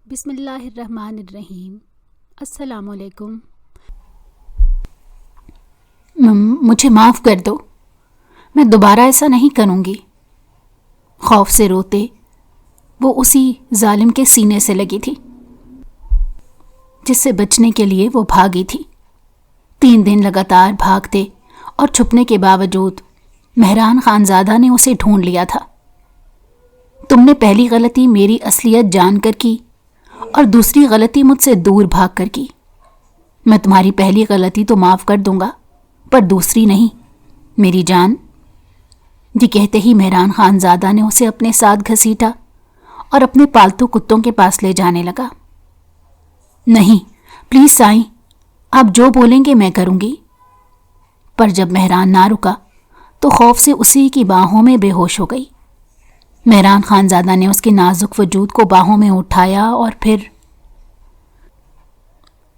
بسم اللہ الرحمن الرحیم۔ السلام علیکم۔ مجھے معاف کر دو، میں دوبارہ ایسا نہیں کروں گی۔ خوف سے روتے وہ اسی ظالم کے سینے سے لگی تھی جس سے بچنے کے لیے وہ بھاگی تھی۔ 3 دن لگاتار بھاگتے اور چھپنے کے باوجود مہران خانزادہ نے اسے ڈھونڈ لیا تھا۔ تم نے پہلی غلطی میری اصلیت جان کر کی اور دوسری غلطی مجھ سے دور بھاگ کر کی۔ میں تمہاری پہلی غلطی تو معاف کر دوں گا پر دوسری نہیں، میری جان۔ یہ کہتے ہی مہران خانزادہ نے اسے اپنے ساتھ گھسیٹا اور اپنے پالتو کتوں کے پاس لے جانے لگا۔ نہیں پلیز سائیں، آپ جو بولیں گے میں کروں گی۔ پر جب مہران نہ رکا تو خوف سے اسی کی باہوں میں بے ہوش ہو گئی۔ مہران خانزادہ نے اس کے نازک وجود کو باہوں میں اٹھایا اور پھر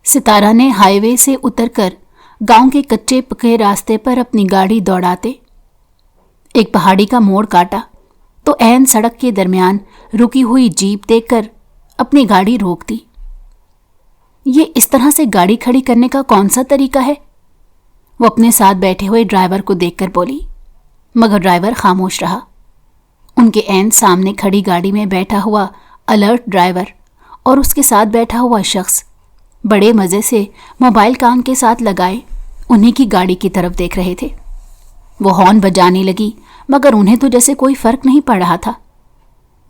ستارہ نے ہائی وے سے اتر کر گاؤں کے کچے پکے راستے پر اپنی گاڑی دوڑاتے ایک پہاڑی کا موڑ کاٹا تو عین سڑک کے درمیان رکی ہوئی جیپ دیکھ کر اپنی گاڑی روک دی۔ یہ اس طرح سے گاڑی کھڑی کرنے کا کون سا طریقہ ہے؟ وہ اپنے ساتھ بیٹھے ہوئے ڈرائیور کو دیکھ کر بولی، مگر ڈرائیور خاموش رہا۔ ان کے عین سامنے کھڑی گاڑی میں بیٹھا ہوا الرٹ ڈرائیور اور اس کے ساتھ بیٹھا ہوا شخص بڑے مزے سے موبائل کان کے ساتھ لگائے انہیں کی گاڑی کی طرف دیکھ رہے تھے۔ وہ ہارن بجانے لگی مگر انہیں تو جیسے کوئی فرق نہیں پڑ رہا تھا۔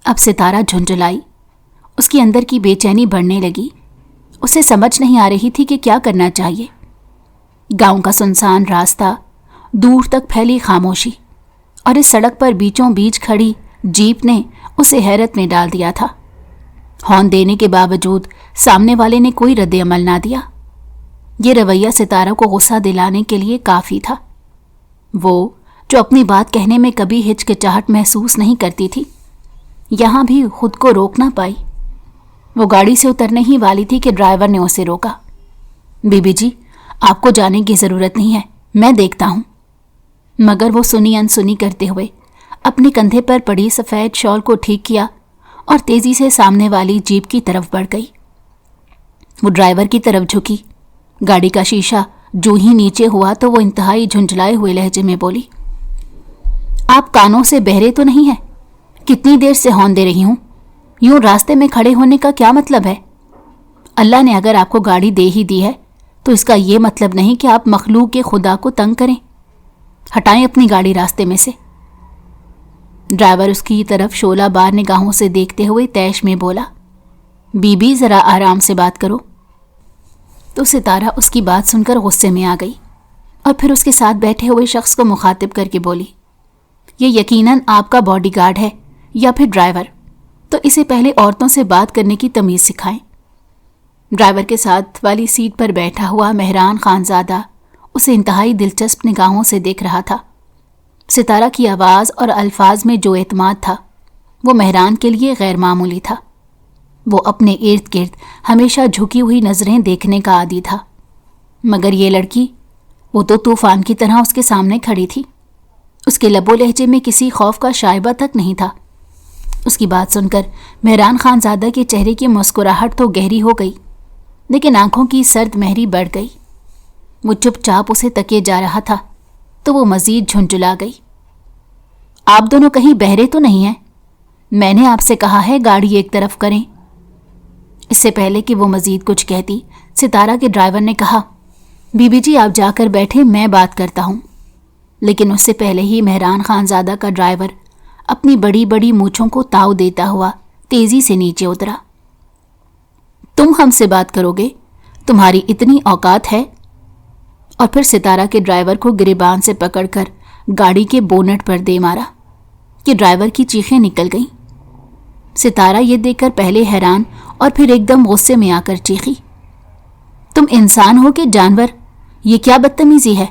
اب ستارہ جھنجھلائی، اس کی اندر کی بے چینی بڑھنے لگی۔ اسے سمجھ نہیں آ رہی تھی کہ کیا کرنا چاہیے۔ گاؤں کا سنسان راستہ، دور تک پھیلی خاموشی اور اس سڑک پر بیچوں بیچ کھڑی جیپ نے اسے حیرت میں ڈال دیا تھا۔ ہارن دینے کے باوجود سامنے والے نے کوئی رد عمل نہ دیا۔ یہ رویہ ستارہ کو غصہ دلانے کے لیے کافی تھا۔ وہ جو اپنی بات کہنے میں کبھی ہچکچاہٹ محسوس نہیں کرتی تھی، یہاں بھی خود کو روک نہ پائی۔ وہ گاڑی سے اترنے ہی والی تھی کہ ڈرائیور نے اسے روکا۔ بی بی جی، آپ کو جانے کی ضرورت نہیں ہے، میں دیکھتا ہوں۔ مگر وہ سنی انسنی کرتے ہوئے اپنے کندھے پر پڑی سفید شال کو ٹھیک کیا اور تیزی سے سامنے والی جیپ کی طرف بڑھ گئی۔ وہ ڈرائیور کی طرف جھکی، گاڑی کا شیشہ جو ہی نیچے ہوا تو وہ انتہائی جھنجھلائے ہوئے لہجے میں بولی، آپ کانوں سے بہرے تو نہیں ہیں؟ کتنی دیر سے ہارن دے رہی ہوں، یوں راستے میں کھڑے ہونے کا کیا مطلب ہے؟ اللہ نے اگر آپ کو گاڑی دے ہی دی ہے تو اس کا یہ مطلب نہیں کہ آپ مخلوق کے خدا کو تنگ کریں۔ ہٹائیں اپنی گاڑی راستے میں سے۔ ڈرائیور اس کی طرف شعلہ بار نگاہوں سے دیکھتے ہوئے طیش میں بولا، بی بی ذرا آرام سے بات کرو۔ تو ستارہ اس کی بات سن کر غصے میں آ گئی اور پھر اس کے ساتھ بیٹھے ہوئے شخص کو مخاطب کر کے بولی، یہ یقیناً آپ کا باڈی گارڈ ہے یا پھر ڈرائیور، تو اسے پہلے عورتوں سے بات کرنے کی تمیز سکھائیں۔ ڈرائیور کے ساتھ والی سیٹ پر بیٹھا ہوا مہران خانزادہ اسے انتہائی دلچسپ نگاہوں سے دیکھ رہا تھا۔ ستارہ کی آواز اور الفاظ میں جو اعتماد تھا وہ مہران کے لیے غیر معمولی تھا۔ وہ اپنے ارد گرد ہمیشہ جھکی ہوئی نظریں دیکھنے کا عادی تھا، مگر یہ لڑکی، وہ تو طوفان کی طرح اس کے سامنے کھڑی تھی۔ اس کے لب و لہجے میں کسی خوف کا شائبہ تک نہیں تھا۔ اس کی بات سن کر مہران خانزادہ کے چہرے کی مسکراہٹ تو گہری ہو گئی، لیکن آنکھوں کی سرد مہری بڑھ گئی۔ وہ چپ چاپ اسے تکیے جا رہا تھا تو وہ مزید جھنجھلا گئی، آپ دونوں کہیں بہرے تو نہیں ہیں؟ میں نے آپ سے کہا ہے گاڑی ایک طرف کریں۔ اس سے پہلے کہ وہ مزید کچھ کہتی، ستارہ کے ڈرائیور نے کہا، بی بی جی آپ جا کر بیٹھے، میں بات کرتا ہوں۔ لیکن اس سے پہلے ہی مہران خانزادہ کا ڈرائیور اپنی بڑی بڑی مونچھوں کو تاؤ دیتا ہوا تیزی سے نیچے اترا۔ تم ہم سے بات کرو گے؟ تمہاری اتنی اوقات ہے؟ اور پھر ستارہ کے ڈرائیور کو گریبان سے پکڑ کر گاڑی کے بونٹ پر دے مارا کہ ڈرائیور کی چیخیں نکل گئیں۔ ستارہ یہ دیکھ کر پہلے حیران اور پھر ایک دم غصے میں آ کر چیخی، تم انسان ہو کہ جانور؟ یہ کیا بدتمیزی ہے؟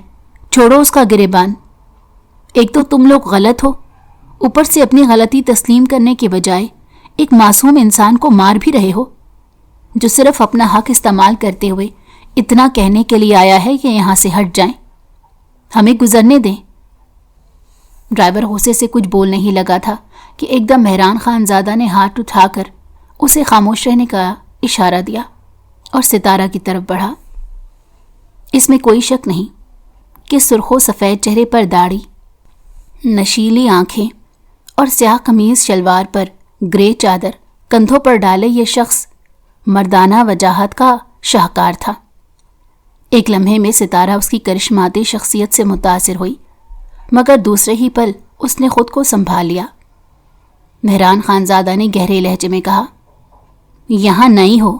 چھوڑو اس کا گریبان۔ ایک تو تم لوگ غلط ہو، اوپر سے اپنی غلطی تسلیم کرنے کے بجائے ایک معصوم انسان کو مار بھی رہے ہو، جو صرف اپنا حق استعمال کرتے ہوئے اتنا کہنے کے لیے آیا ہے کہ یہاں سے ہٹ جائیں، ہمیں گزرنے دیں۔ ڈرائیور غصے سے کچھ بول نہیں لگا تھا کہ ایک دم مہران خانزادہ نے ہاتھ اٹھا کر اسے خاموش رہنے کا اشارہ دیا اور ستارہ کی طرف بڑھا۔ اس میں کوئی شک نہیں کہ سرخ و سفید چہرے پر داڑھی، نشیلی آنکھیں اور سیاہ قمیض شلوار پر گرے چادر کندھوں پر ڈالے یہ شخص مردانہ وجاہت کا شاہکار تھا۔ ایک لمحے میں ستارہ اس کی کرشماتی شخصیت سے متاثر ہوئی، مگر دوسرے ہی پل اس نے خود کو سنبھال لیا۔ مہران خانزادہ نے گہرے لہجے میں کہا، یہاں نئی ہو،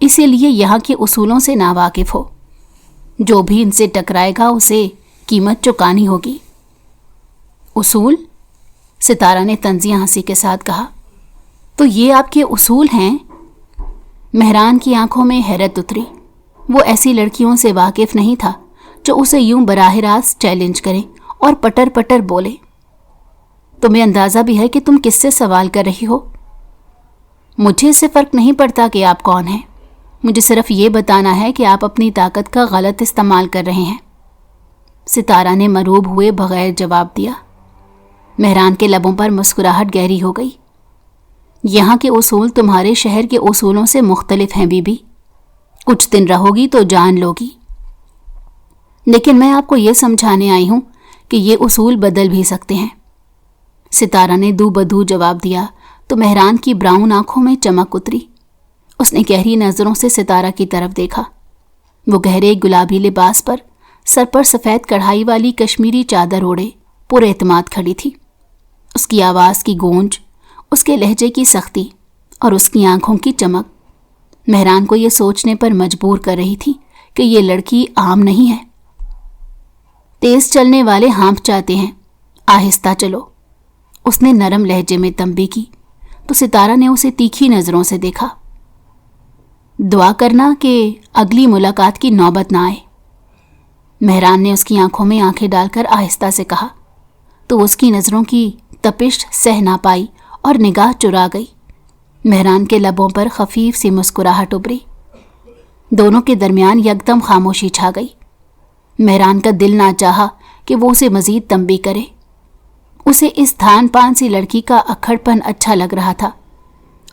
اسی لیے یہاں کے اصولوں سے ناواقف ہو۔ جو بھی ان سے ٹکرائے گا اسے قیمت چکانی ہوگی۔ اصول؟ ستارہ نے طنزیہ ہنسی کے ساتھ کہا، تو یہ آپ کے اصول ہیں؟ مہران کی آنکھوں میں حیرت اتری۔ وہ ایسی لڑکیوں سے واقف نہیں تھا جو اسے یوں براہ راست چیلنج کریں اور پٹر پٹر بولے۔ تمہیں اندازہ بھی ہے کہ تم کس سے سوال کر رہی ہو؟ مجھے اس سے فرق نہیں پڑتا کہ آپ کون ہیں، مجھے صرف یہ بتانا ہے کہ آپ اپنی طاقت کا غلط استعمال کر رہے ہیں۔ ستارہ نے مروب ہوئے بغیر جواب دیا۔ مہران کے لبوں پر مسکراہٹ گہری ہو گئی۔ یہاں کے اصول تمہارے شہر کے اصولوں سے مختلف ہیں بی بی، کچھ دن رہو گی تو جان لوگی، لیکن میں آپ کو یہ سمجھانے آئی ہوں کہ یہ اصول بدل بھی سکتے ہیں۔ ستارہ نے دو بدو جواب دیا تو مہران کی براؤن آنکھوں میں چمک اتری۔ اس نے گہری نظروں سے ستارہ کی طرف دیکھا۔ وہ گہرے گلابی لباس پر سر پر سفید کڑھائی والی کشمیری چادر اوڑھے پر اعتماد کھڑی تھی۔ اس کی آواز کی گونج، اس کے لہجے کی سختی اور اس کی آنکھوں کی چمک مہران کو یہ سوچنے پر مجبور کر رہی تھی کہ یہ لڑکی عام نہیں ہے۔ تیز چلنے والے ہانپ جاتے ہیں، آہستہ چلو، اس نے نرم لہجے میں تنبیہ کی تو ستارہ نے اسے تیکھی نظروں سے دیکھا۔ دعا کرنا کہ اگلی ملاقات کی نوبت نہ آئے، مہران نے اس کی آنکھوں میں آنکھیں ڈال کر آہستہ سے کہا تو اس کی نظروں کی تپش سہ نہ پائی اور نگاہ چرا گئی۔ مہران کے لبوں پر خفیف سی مسکراہٹ ابھری۔ دونوں کے درمیان یکدم خاموشی چھا گئی۔ مہران کا دل نہ چاہا کہ وہ اسے مزید تنبیہ کرے۔ اسے اس دھان پان سی لڑکی کا اکھڑ پن اچھا لگ رہا تھا۔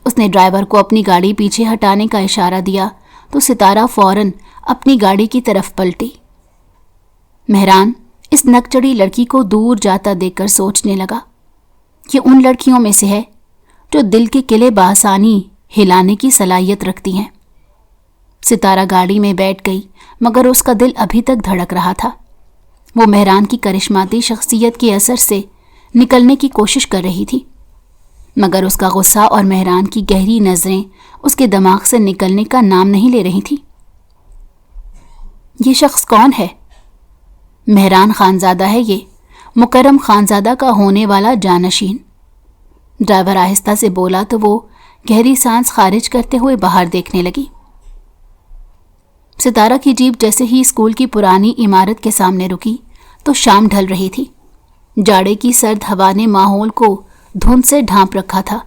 اس نے ڈرائیور کو اپنی گاڑی پیچھے ہٹانے کا اشارہ دیا تو ستارہ فوراً اپنی گاڑی کی طرف پلٹی۔ مہران اس نکچڑی لڑکی کو دور جاتا دیکھ کر سوچنے لگا، یہ ان لڑکیوں میں سے ہے جو دل کے قلعے بآسانی ہلانے کی صلاحیت رکھتی ہیں۔ ستارہ گاڑی میں بیٹھ گئی مگر اس کا دل ابھی تک دھڑک رہا تھا۔ وہ مہران کی کرشماتی شخصیت کے اثر سے نکلنے کی کوشش کر رہی تھی، مگر اس کا غصہ اور مہران کی گہری نظریں اس کے دماغ سے نکلنے کا نام نہیں لے رہی تھی۔ یہ شخص کون ہے؟ مہران خانزادہ ہے، یہ مکرم خانزادہ کا ہونے والا جانشین۔ ڈرائیور آہستہ سے بولا تو وہ گہری سانس خارج کرتے ہوئے باہر دیکھنے لگی۔ ستارہ کی جیپ جیسے ہی اسکول کی پرانی عمارت کے سامنے رکی تو شام ڈھل رہی تھی۔ جاڑے کی سرد ہوا نے ماحول کو دھند سے ڈھانپ رکھا تھا۔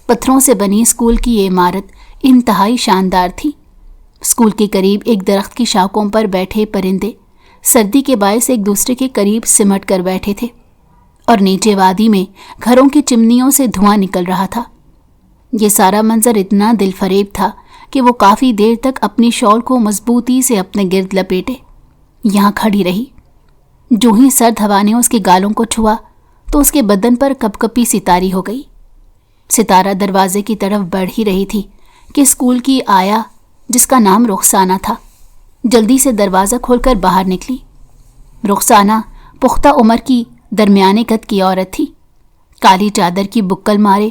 پتھروں سے بنی اسکول کی یہ عمارت انتہائی شاندار تھی۔ اسکول کے قریب ایک درخت کی شاخوں پر بیٹھے پرندے سردی کے باعث ایک دوسرے کے قریب سمٹ کر بیٹھے تھے اور نیچے وادی میں گھروں کی چمنیوں سے دھواں نکل رہا تھا۔ یہ سارا منظر اتنا دل فریب تھا کہ وہ کافی دیر تک اپنی شال کو مضبوطی سے اپنے گرد لپیٹے یہاں کھڑی رہی۔ جو ہی سرد ہوا نے اس کے گالوں کو چھوا تو اس کے بدن پر کپ کپی سی طاری ہو گئی۔ ستارہ دروازے کی طرف بڑھ ہی رہی تھی کہ اسکول کی آیا، جس کا نام رخسانہ تھا، جلدی سے دروازہ کھول کر باہر نکلی۔ رخسانہ پختہ عمر کی درمیانے قد کی عورت تھی، کالی چادر کی بکل مارے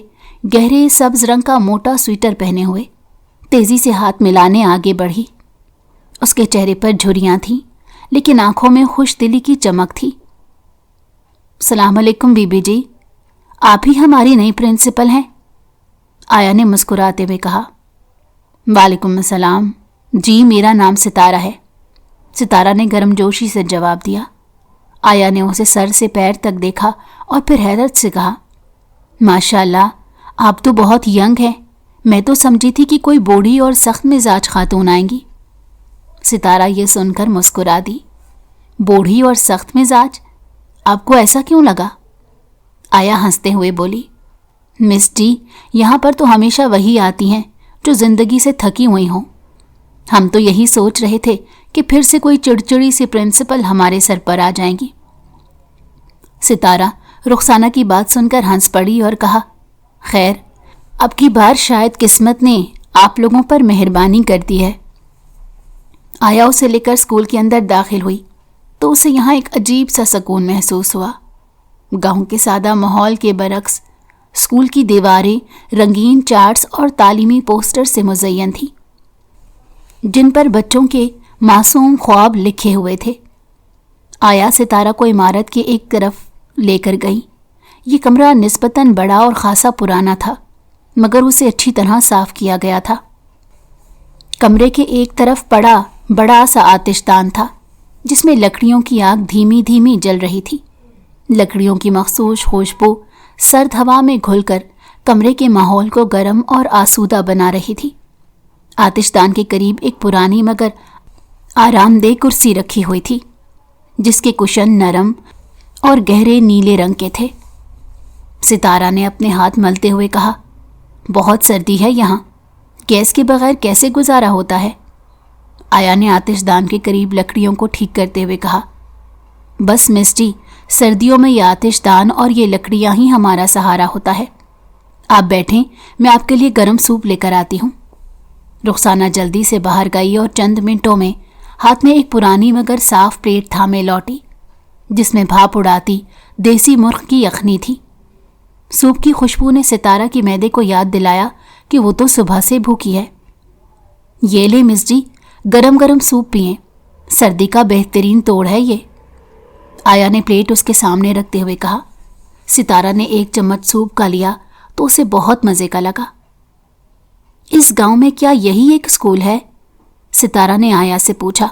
گہرے سبز رنگ کا موٹا سویٹر پہنے ہوئے تیزی سے ہاتھ ملانے آگے بڑھی۔ اس کے چہرے پر جھریاں تھیں لیکن آنکھوں میں خوش دلی کی چمک تھی۔ السلام علیکم بی بی جی، آپ ہی ہماری نئی پرنسپل ہیں؟ آیا نے مسکراتے ہوئے کہا۔ وعلیکم السلام، جی میرا نام ستارہ ہے، ستارہ نے گرم جوشی سے جواب دیا۔ آیا نے اسے سر سے پیر تک دیکھا اور پھر حیرت سے کہا، ماشاء اللہ آپ تو بہت ینگ ہیں، میں تو سمجھی تھی کہ کوئی بوڑھی اور سخت مزاج خاتون آئیں گی۔ ستارہ یہ سن کر مسکرا دی۔ بوڑھی اور سخت مزاج؟ آپ کو ایسا کیوں لگا؟ آیا ہنستے ہوئے بولی، मिस डी, यहाँ पर तो हमेशा वही आती हैं जो जिंदगी से थकी हुई हों। हम तो यही सोच रहे थे कि फिर से कोई चिड़चिड़ी सी प्रिंसिपल हमारे सर पर आ जाएंगी। सितारा रुखसाना की बात सुनकर हंस पड़ी और कहा, खैर, अब की बार शायद किस्मत ने आप लोगों पर मेहरबानी कर दी है। आया उसे लेकर स्कूल के अंदर दाखिल हुई तो उसे यहाँ एक अजीब सा सुकून महसूस हुआ। गांव के सादा माहौल के बरक्स स्कूल की दीवारें रंगीन चार्ट्स और तालीमी पोस्टर से मुज़य्यन थी, जिन पर बच्चों के मासूम ख्वाब लिखे हुए थे। आया सितारा को इमारत के एक तरफ लेकर गई। ये कमरा निस्बतन बड़ा और खासा पुराना था, मगर उसे अच्छी तरह साफ किया गया था। कमरे के एक तरफ बड़ा सा आतिशदान था, जिसमें लकड़ियों की आग धीमी धीमी जल रही थी। लकड़ियों की मखसूस खुशबू सर्द हवा में घुलकर कमरे के माहौल को गर्म और आसूदा बना रही थी। आतिशदान के करीब एक पुरानी मगर आरामदेह कुर्सी रखी हुई थी, जिसके कुशन नरम और गहरे नीले रंग के थे। सितारा ने अपने हाथ मलते हुए कहा, बहुत सर्दी है यहाँ, गैस के बगैर कैसे गुजारा होता है। आया ने आतिशदान के करीब लकड़ियों को ठीक करते हुए कहा, बस मिस्टी, सर्दियों में ये आतिशदान और ये लकड़ियाँ ही हमारा सहारा होता है। आप बैठें, मैं आपके लिए गर्म सूप लेकर आती हूँ। रुखसाना जल्दी से बाहर गई और चंद मिनटों में हाथ में एक पुरानी मगर साफ प्लेट थामे लौटी, जिसमें भाप उड़ाती देसी मुर्ग की यखनी थी। सूप की खुशबू ने सितारा की मैदे को याद दिलाया कि वो तो सुबह से भूखी है। ये ले मिस जी, गरम गरम सूप पिएं, सर्दी का बेहतरीन तोड़ है ये। आया ने प्लेट उसके सामने रखते हुए कहा। सितारा ने एक चम्मच सूप का लिया तो उसे बहुत मज़े का लगा। इस गांव में क्या यही एक स्कूल है? सितारा ने आया से पूछा।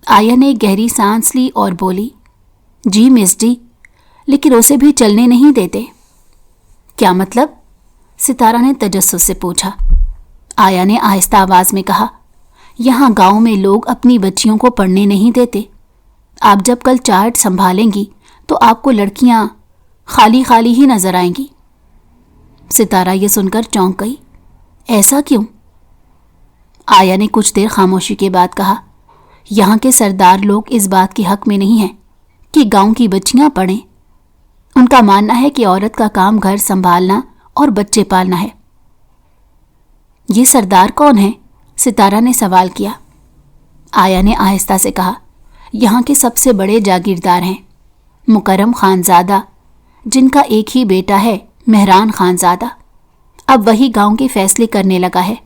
आया ने एक गहरी सांस ली और बोली, जी मिस डी, लेकिन उसे भी चलने नहीं देते। क्या मतलब? सितारा ने तजस्सुस से पूछा। आया ने आहिस्ता आवाज में कहा, यहाँ गांव में लोग अपनी बच्चियों को पढ़ने नहीं देते। आप जब कल चार्ट संभालेंगी तो आपको लड़कियां खाली खाली ही नजर आएंगी। सितारा ये सुनकर चौंक गई। ऐसा क्यों? आया ने कुछ देर खामोशी के बाद कहा, यहाँ के सरदार लोग इस बात के हक में नहीं हैं कि गांव की बच्चियां पढ़ें। उनका मानना है कि औरत का काम घर संभालना और बच्चे पालना है। ये सरदार कौन है? सितारा ने सवाल किया। आया ने आहिस्ता से कहा, यहाँ के सबसे बड़े जागीरदार हैं, मुकर्रम खानजादा, जिनका एक ही बेटा है, मेहरान खानजादा। अब वही गांव के फैसले करने लगा है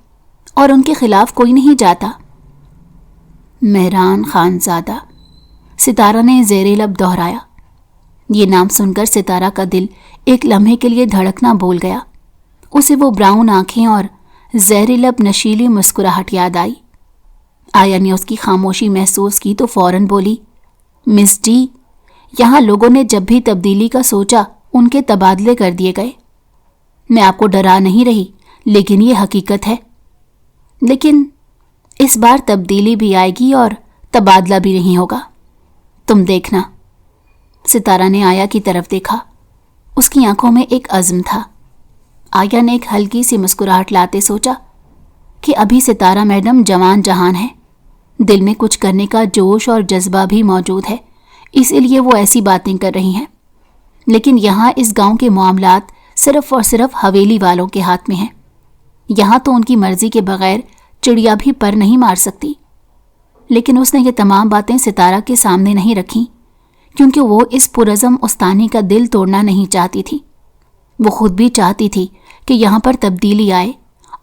और उनके खिलाफ कोई नहीं जाता। मेहरान खानजादा, सितारा ने ज़ेरे लब दोहराया। ये नाम सुनकर सितारा का दिल एक लम्हे के लिए धड़कना भूल गया। उसे वो ब्राउन आंखें और ज़ेरे लब नशीली मुस्कुराहट याद आई। आया ने उसकी खामोशी महसूस की तो फौरन बोली, मिस डी, यहाँ लोगों ने जब भी तब्दीली का सोचा उनके तबादले कर दिए गए। मैं आपको डरा नहीं रही, लेकिन ये हकीकत है। लेकिन इस बार तब्दीली भी आएगी और तबादला भी नहीं होगा, तुम देखना। सितारा ने आया की तरफ देखा। उसकी आंखों में एक अज़्म था। आया ने एक हल्की सी मुस्कुराहट लाते सोचा कि अभी सितारा मैडम जवान जहान है, दिल में कुछ करने का जोश और जज्बा भी मौजूद है, इसीलिए वो ऐसी बातें कर रही हैं। लेकिन यहाँ इस गांव के मामलात सिर्फ और सिर्फ हवेली वालों के हाथ में हैं। यहाँ तो उनकी मर्जी के बगैर चिड़िया भी पर नहीं मार सकती। लेकिन उसने ये तमाम बातें सितारा के सामने नहीं रखीं, क्योंकि वो इस पुरज़म उस्तानी का दिल तोड़ना नहीं चाहती थी। वो खुद भी चाहती थी कि यहाँ पर तब्दीली आए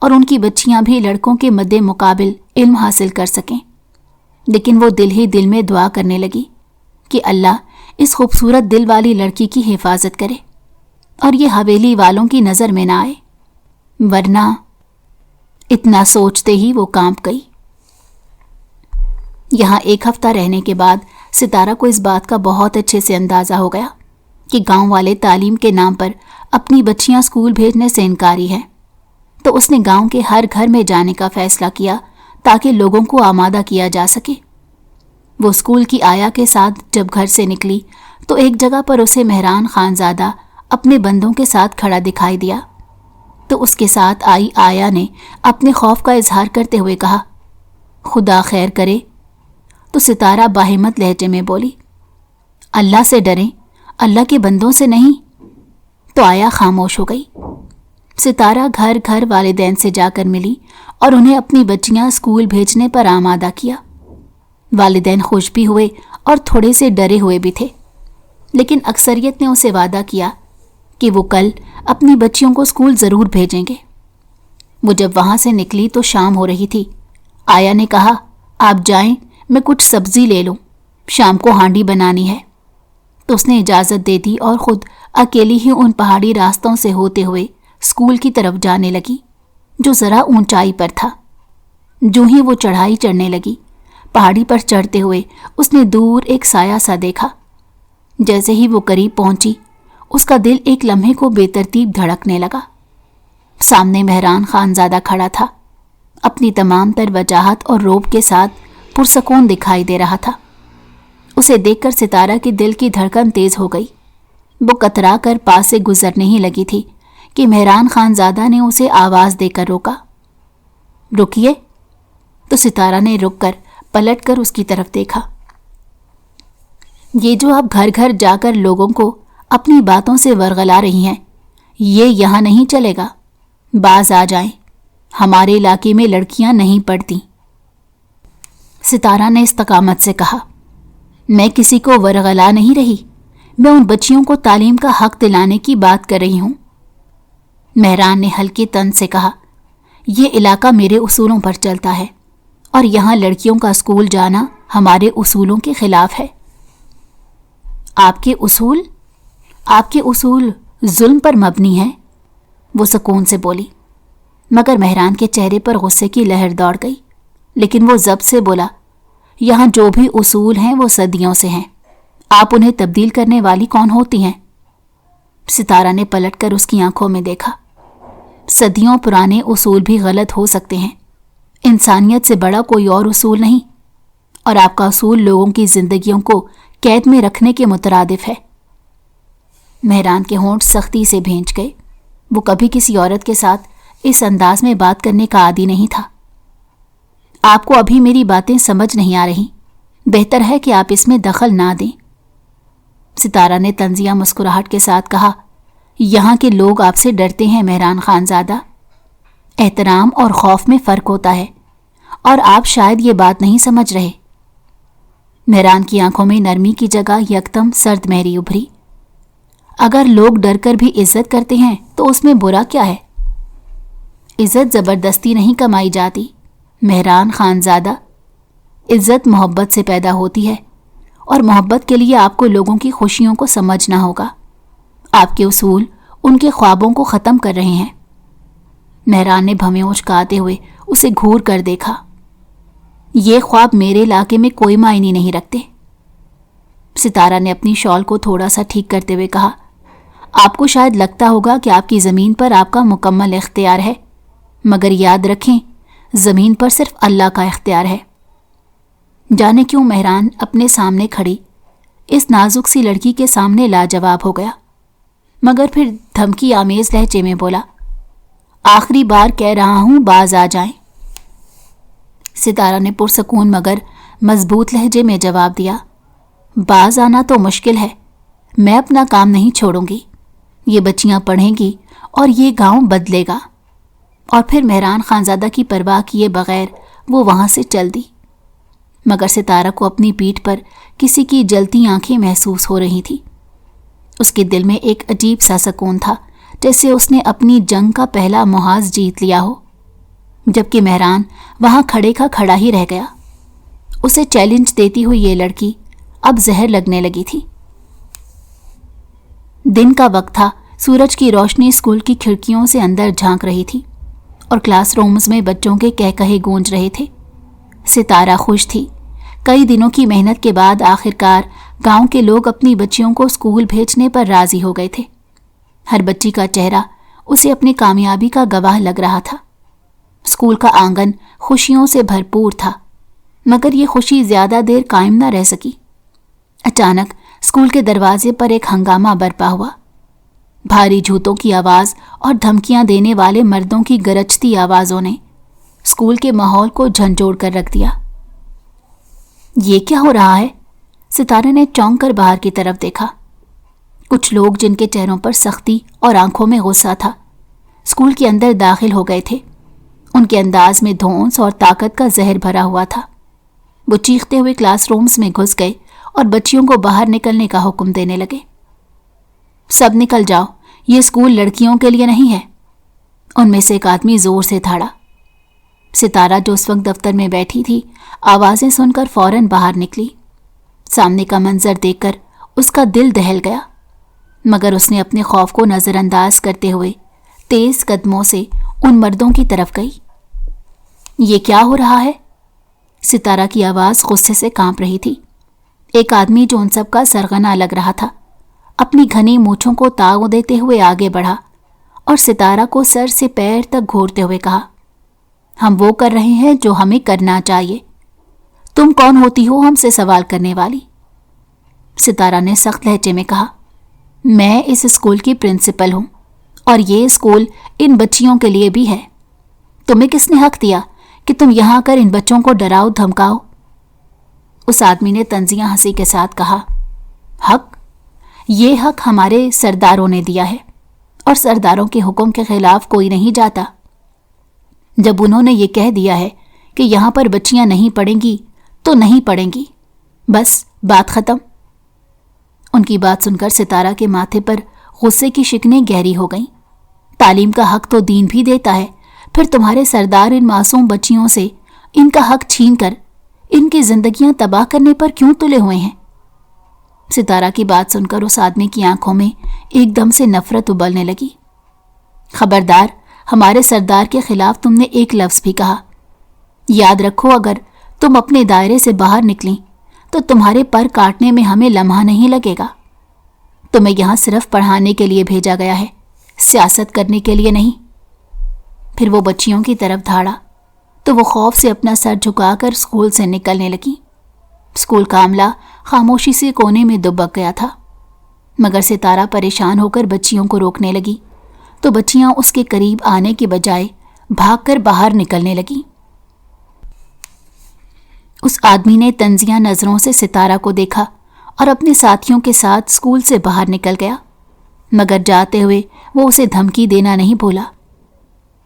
और उनकी बच्चियाँ भी लड़कों के मद्दे मुकाबिल इल्म हासिल कर सकें। लेकिन वो दिल ही दिल में दुआ करने लगी कि अल्लाह इस खूबसूरत दिल वाली लड़की की हिफाजत करे और ये हवेली वालों की नज़र में ना आए, वरना। इतना सोचते ही वो कांप गई। यहाँ एक हफ्ता रहने के बाद सितारा को इस बात का बहुत अच्छे से अंदाज़ा हो गया कि गांव वाले तालीम के नाम पर अपनी बच्चियां स्कूल भेजने से इनकारी हैं। तो उसने गांव के हर घर में जाने का फैसला किया ताकि लोगों को आमादा किया जा सके। वो स्कूल की आया के साथ जब घर से निकली तो एक जगह पर उसे मेहरान खानजादा अपने बंदों के साथ खड़ा दिखाई दिया تو اس کے ساتھ آئی آیا نے اپنے خوف کا اظہار کرتے ہوئے کہا، خدا خیر کرے۔ تو ستارہ باہمت لہجے میں بولی، اللہ سے ڈریں، اللہ کے بندوں سے نہیں۔ تو آیا خاموش ہو گئی۔ ستارہ گھر گھر والدین سے جا کر ملی اور انہیں اپنی بچیاں اسکول بھیجنے پر آمادہ کیا۔ والدین خوش بھی ہوئے اور تھوڑے سے ڈرے ہوئے بھی تھے، لیکن اکثریت نے اسے وعدہ کیا کہ وہ کل اپنی بچیوں کو اسکول ضرور بھیجیں گے۔ وہ جب وہاں سے نکلی تو شام ہو رہی تھی۔ آیا نے کہا، آپ جائیں، میں کچھ سبزی لے لوں، شام کو ہانڈی بنانی ہے۔ تو اس نے اجازت دے دی اور خود اکیلی ہی ان پہاڑی راستوں سے ہوتے ہوئے اسکول کی طرف جانے لگی، جو ذرا اونچائی پر تھا۔ جو ہی وہ چڑھائی چڑھنے لگی، پہاڑی پر چڑھتے ہوئے اس نے دور ایک سایہ سا دیکھا۔ جیسے ہی وہ قریب پہنچی، اس کا دل ایک لمحے کو بے ترتیب دھڑکنے لگا۔ سامنے مہران خانزادہ کھڑا تھا، اپنی تمام تر وجاہت اور روب کے ساتھ پرسکون دکھائی دے رہا تھا۔ اسے دیکھ کر ستارہ کے دل کی دھڑکن تیز ہو گئی۔ وہ کترا کر پاس سے گزرنے ہی لگی تھی کہ مہران خانزادہ نے اسے آواز دے کر روکا۔ رکیے۔ تو ستارہ نے رک کر پلٹ کر اس کی طرف دیکھا۔ یہ جو آپ گھر گھر جا کر لوگوں کو اپنی باتوں سے ورغلا رہی ہیں، یہ یہاں نہیں چلے گا۔ باز آ جائیں، ہمارے علاقے میں لڑکیاں نہیں پڑھتی۔ ستارہ نے استقامت سے کہا، میں کسی کو ورغلا نہیں رہی، میں ان بچیوں کو تعلیم کا حق دلانے کی بات کر رہی ہوں۔ مہران نے ہلکے طنز سے کہا، یہ علاقہ میرے اصولوں پر چلتا ہے اور یہاں لڑکیوں کا اسکول جانا ہمارے اصولوں کے خلاف ہے۔ آپ کے اصول ظلم پر مبنی ہیں، وہ سکون سے بولی، مگر مہران کے چہرے پر غصے کی لہر دوڑ گئی، لیکن وہ ضبط سے بولا، یہاں جو بھی اصول ہیں وہ صدیوں سے ہیں، آپ انہیں تبدیل کرنے والی کون ہوتی ہیں؟ ستارہ نے پلٹ کر اس کی آنکھوں میں دیکھا۔ صدیوں پرانے اصول بھی غلط ہو سکتے ہیں، انسانیت سے بڑا کوئی اور اصول نہیں، اور آپ کا اصول لوگوں کی زندگیوں کو قید میں رکھنے کے مترادف ہے۔ مہران کے ہونٹ سختی سے بھینچ گئے۔ وہ کبھی کسی عورت کے ساتھ اس انداز میں بات کرنے کا عادی نہیں تھا۔ آپ کو ابھی میری باتیں سمجھ نہیں آ رہی، بہتر ہے کہ آپ اس میں دخل نہ دیں۔ ستارہ نے طنزیہ مسکراہٹ کے ساتھ کہا، یہاں کے لوگ آپ سے ڈرتے ہیں مہران خانزادہ، احترام اور خوف میں فرق ہوتا ہے، اور آپ شاید یہ بات نہیں سمجھ رہے۔ مہران کی آنکھوں میں نرمی کی جگہ یکدم سرد مہری ابھری۔ اگر لوگ ڈر کر بھی عزت کرتے ہیں تو اس میں برا کیا ہے؟ عزت زبردستی نہیں کمائی جاتی مہران خانزادہ، عزت محبت سے پیدا ہوتی ہے، اور محبت کے لیے آپ کو لوگوں کی خوشیوں کو سمجھنا ہوگا۔ آپ کے اصول ان کے خوابوں کو ختم کر رہے ہیں۔ مہران نے بھویں اچکاتے ہوئے اسے گھور کر دیکھا۔ یہ خواب میرے علاقے میں کوئی معنی نہیں رکھتے۔ ستارہ نے اپنی شال کو تھوڑا سا ٹھیک کرتے ہوئے کہا، آپ کو شاید لگتا ہوگا کہ آپ کی زمین پر آپ کا مکمل اختیار ہے، مگر یاد رکھیں زمین پر صرف اللہ کا اختیار ہے۔ جانے کیوں مہران اپنے سامنے کھڑی اس نازک سی لڑکی کے سامنے لاجواب ہو گیا، مگر پھر دھمکی آمیز لہجے میں بولا، آخری بار کہہ رہا ہوں باز آ جائیں۔ ستارہ نے پرسکون مگر مضبوط لہجے میں جواب دیا، باز آنا تو مشکل ہے، میں اپنا کام نہیں چھوڑوں گی، یہ بچیاں پڑھیں گی اور یہ گاؤں بدلے گا۔ اور پھر مہران خانزادہ کی پرواہ کیے بغیر وہ وہاں سے چل دی، مگر ستارہ کو اپنی پیٹھ پر کسی کی جلتی آنکھیں محسوس ہو رہی تھی۔ اس کے دل میں ایک عجیب سا سکون تھا، جیسے اس نے اپنی جنگ کا پہلا محاذ جیت لیا ہو، جبکہ مہران وہاں کھڑے کا کھڑا ہی رہ گیا۔ اسے چیلنج دیتی ہوئی یہ لڑکی اب زہر لگنے لگی تھی۔ دن کا وقت تھا، سورج کی روشنی اسکول کی کھڑکیوں سے اندر جھانک رہی تھی اور کلاس رومز میں بچوں کے کہکہے گونج رہے تھے۔ ستارہ خوش تھی، کئی دنوں کی محنت کے بعد آخرکار گاؤں کے لوگ اپنی بچیوں کو اسکول بھیجنے پر راضی ہو گئے تھے۔ ہر بچی کا چہرہ اسے اپنی کامیابی کا گواہ لگ رہا تھا۔ اسکول کا آنگن خوشیوں سے بھرپور تھا، مگر یہ خوشی زیادہ دیر قائم نہ رہ سکی۔ اچانک اسکول کے دروازے پر ایک ہنگامہ برپا ہوا۔ भारी जूतों की आवाज़ और धमकियां देने वाले मर्दों की गरजती आवाज़ों ने स्कूल के माहौल को झंझोड़ कर रख दिया। ये क्या हो रहा है? सितारा ने चौंक कर बाहर की तरफ देखा। कुछ लोग जिनके चेहरों पर सख्ती और आंखों में गुस्सा था, स्कूल के अंदर दाखिल हो गए थे। उनके अंदाज में धौंस और ताकत का जहर भरा हुआ था। वो चीखते हुए क्लासरूम्स में घुस गए और बच्चियों को बाहर निकलने का हुक्म देने लगे। सब निकल जाओ, ये स्कूल लड़कियों के लिए नहीं है। उनमें से एक आदमी जोर से धाड़ा। सितारा जो उस वक्त दफ्तर में बैठी थी, आवाज़ें सुनकर फौरन बाहर निकली। सामने का मंजर देखकर उसका दिल दहल गया, मगर उसने अपने खौफ को नज़रअंदाज करते हुए तेज कदमों से उन मर्दों की तरफ गई। ये क्या हो रहा है? सितारा की आवाज़ गुस्से से कांप रही थी। एक आदमी जो उन सब का सरगना लग रहा था, अपनी घनी मूंछों को ताव देते हुए आगे बढ़ा और सितारा को सर से पैर तक घूरते हुए कहा, हम वो कर रहे हैं जो हमें करना चाहिए। तुम कौन होती हो हमसे सवाल करने वाली? सितारा ने सख्त लहजे में कहा, मैं इस स्कूल की प्रिंसिपल हूं और ये स्कूल इन बच्चियों के लिए भी है। तुम्हें किसने हक दिया कि तुम यहां आकर इन बच्चों को डराओ धमकाओ? उस आदमी ने तंजिया हंसी के साथ कहा, हक? ये हक हमारे सरदारों ने दिया है और सरदारों के हुक्म के खिलाफ कोई नहीं जाता। जब उन्होंने ये कह दिया है कि यहां पर बच्चियां नहीं पढ़ेंगी तो नहीं पढ़ेंगी, बस बात खत्म। उनकी बात सुनकर सितारा के माथे पर गुस्से की शिकनें गहरी हो गईं। तालीम का हक तो दीन भी देता है, फिर तुम्हारे सरदार इन मासूम बच्चियों से इनका हक छीन कर इनकी जिंदगियां तबाह करने पर क्यों तुले हुए हैं? सितारा की बात सुनकर उस आदमी की आंखों में एकदम से नफरत उबलने लगी। खबरदार, हमारे सरदार के खिलाफ तुमने एक लफ्ज भी कहा। याद रखो, अगर तुम अपने दायरे से बाहर निकली तो तुम्हारे पर काटने में हमें लम्हा नहीं लगेगा। तुम्हें यहां सिर्फ पढ़ाने के लिए भेजा गया है, सियासत करने के लिए नहीं। फिर वो बच्चियों की तरफ धाड़ा तो वो खौफ से अपना सर झुकाकर स्कूल से निकलने लगी। स्कूल का अमला खामोशी से कोने में दुबक गया था, मगर सितारा परेशान होकर बच्चियों को रोकने लगी तो बच्चियां उसके करीब आने के बजाय भागकर बाहर निकलने लगी। उस आदमी ने तंजिया नजरों से सितारा को देखा और अपने साथियों के साथ स्कूल से बाहर निकल गया, मगर जाते हुए वो उसे धमकी देना नहीं भूला।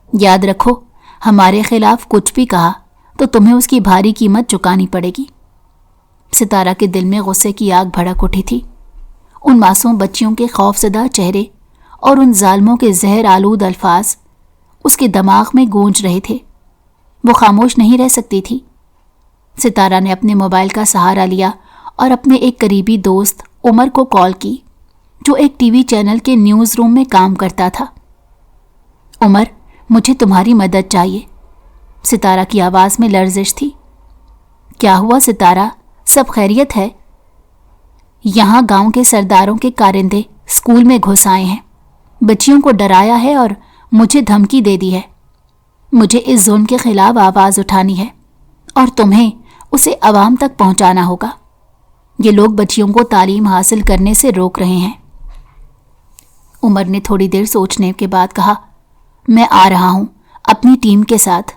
याद रखो, हमारे खिलाफ कुछ भी कहा तो तुम्हें उसकी भारी कीमत चुकानी पड़ेगी। सितारा के दिल में गुस्से की आग भड़क उठी थी। उन मासूम बच्चियों के खौफजदा चेहरे और उन जालिमों के जहर आलूद अल्फाज उसके दिमाग में गूंज रहे थे। वो खामोश नहीं रह सकती थी। सितारा ने अपने मोबाइल का सहारा लिया और अपने एक करीबी दोस्त उमर को कॉल की, जो एक टीवी चैनल के न्यूज़ रूम में काम करता था। उमर, मुझे तुम्हारी मदद चाहिए। सितारा की आवाज़ में लर्जिश थी। क्या हुआ सितारा, सब खैरियत है? यहाँ गांव के सरदारों के कारिंदे स्कूल में घुस आए हैं, बच्चियों को डराया है और मुझे धमकी दे दी है। मुझे इस जुल्म के खिलाफ आवाज़ उठानी है और तुम्हें उसे अवाम तक पहुंचाना होगा। ये लोग बच्चियों को तालीम हासिल करने से रोक रहे हैं। उमर ने थोड़ी देर सोचने के बाद कहा, मैं आ रहा हूं अपनी टीम के साथ।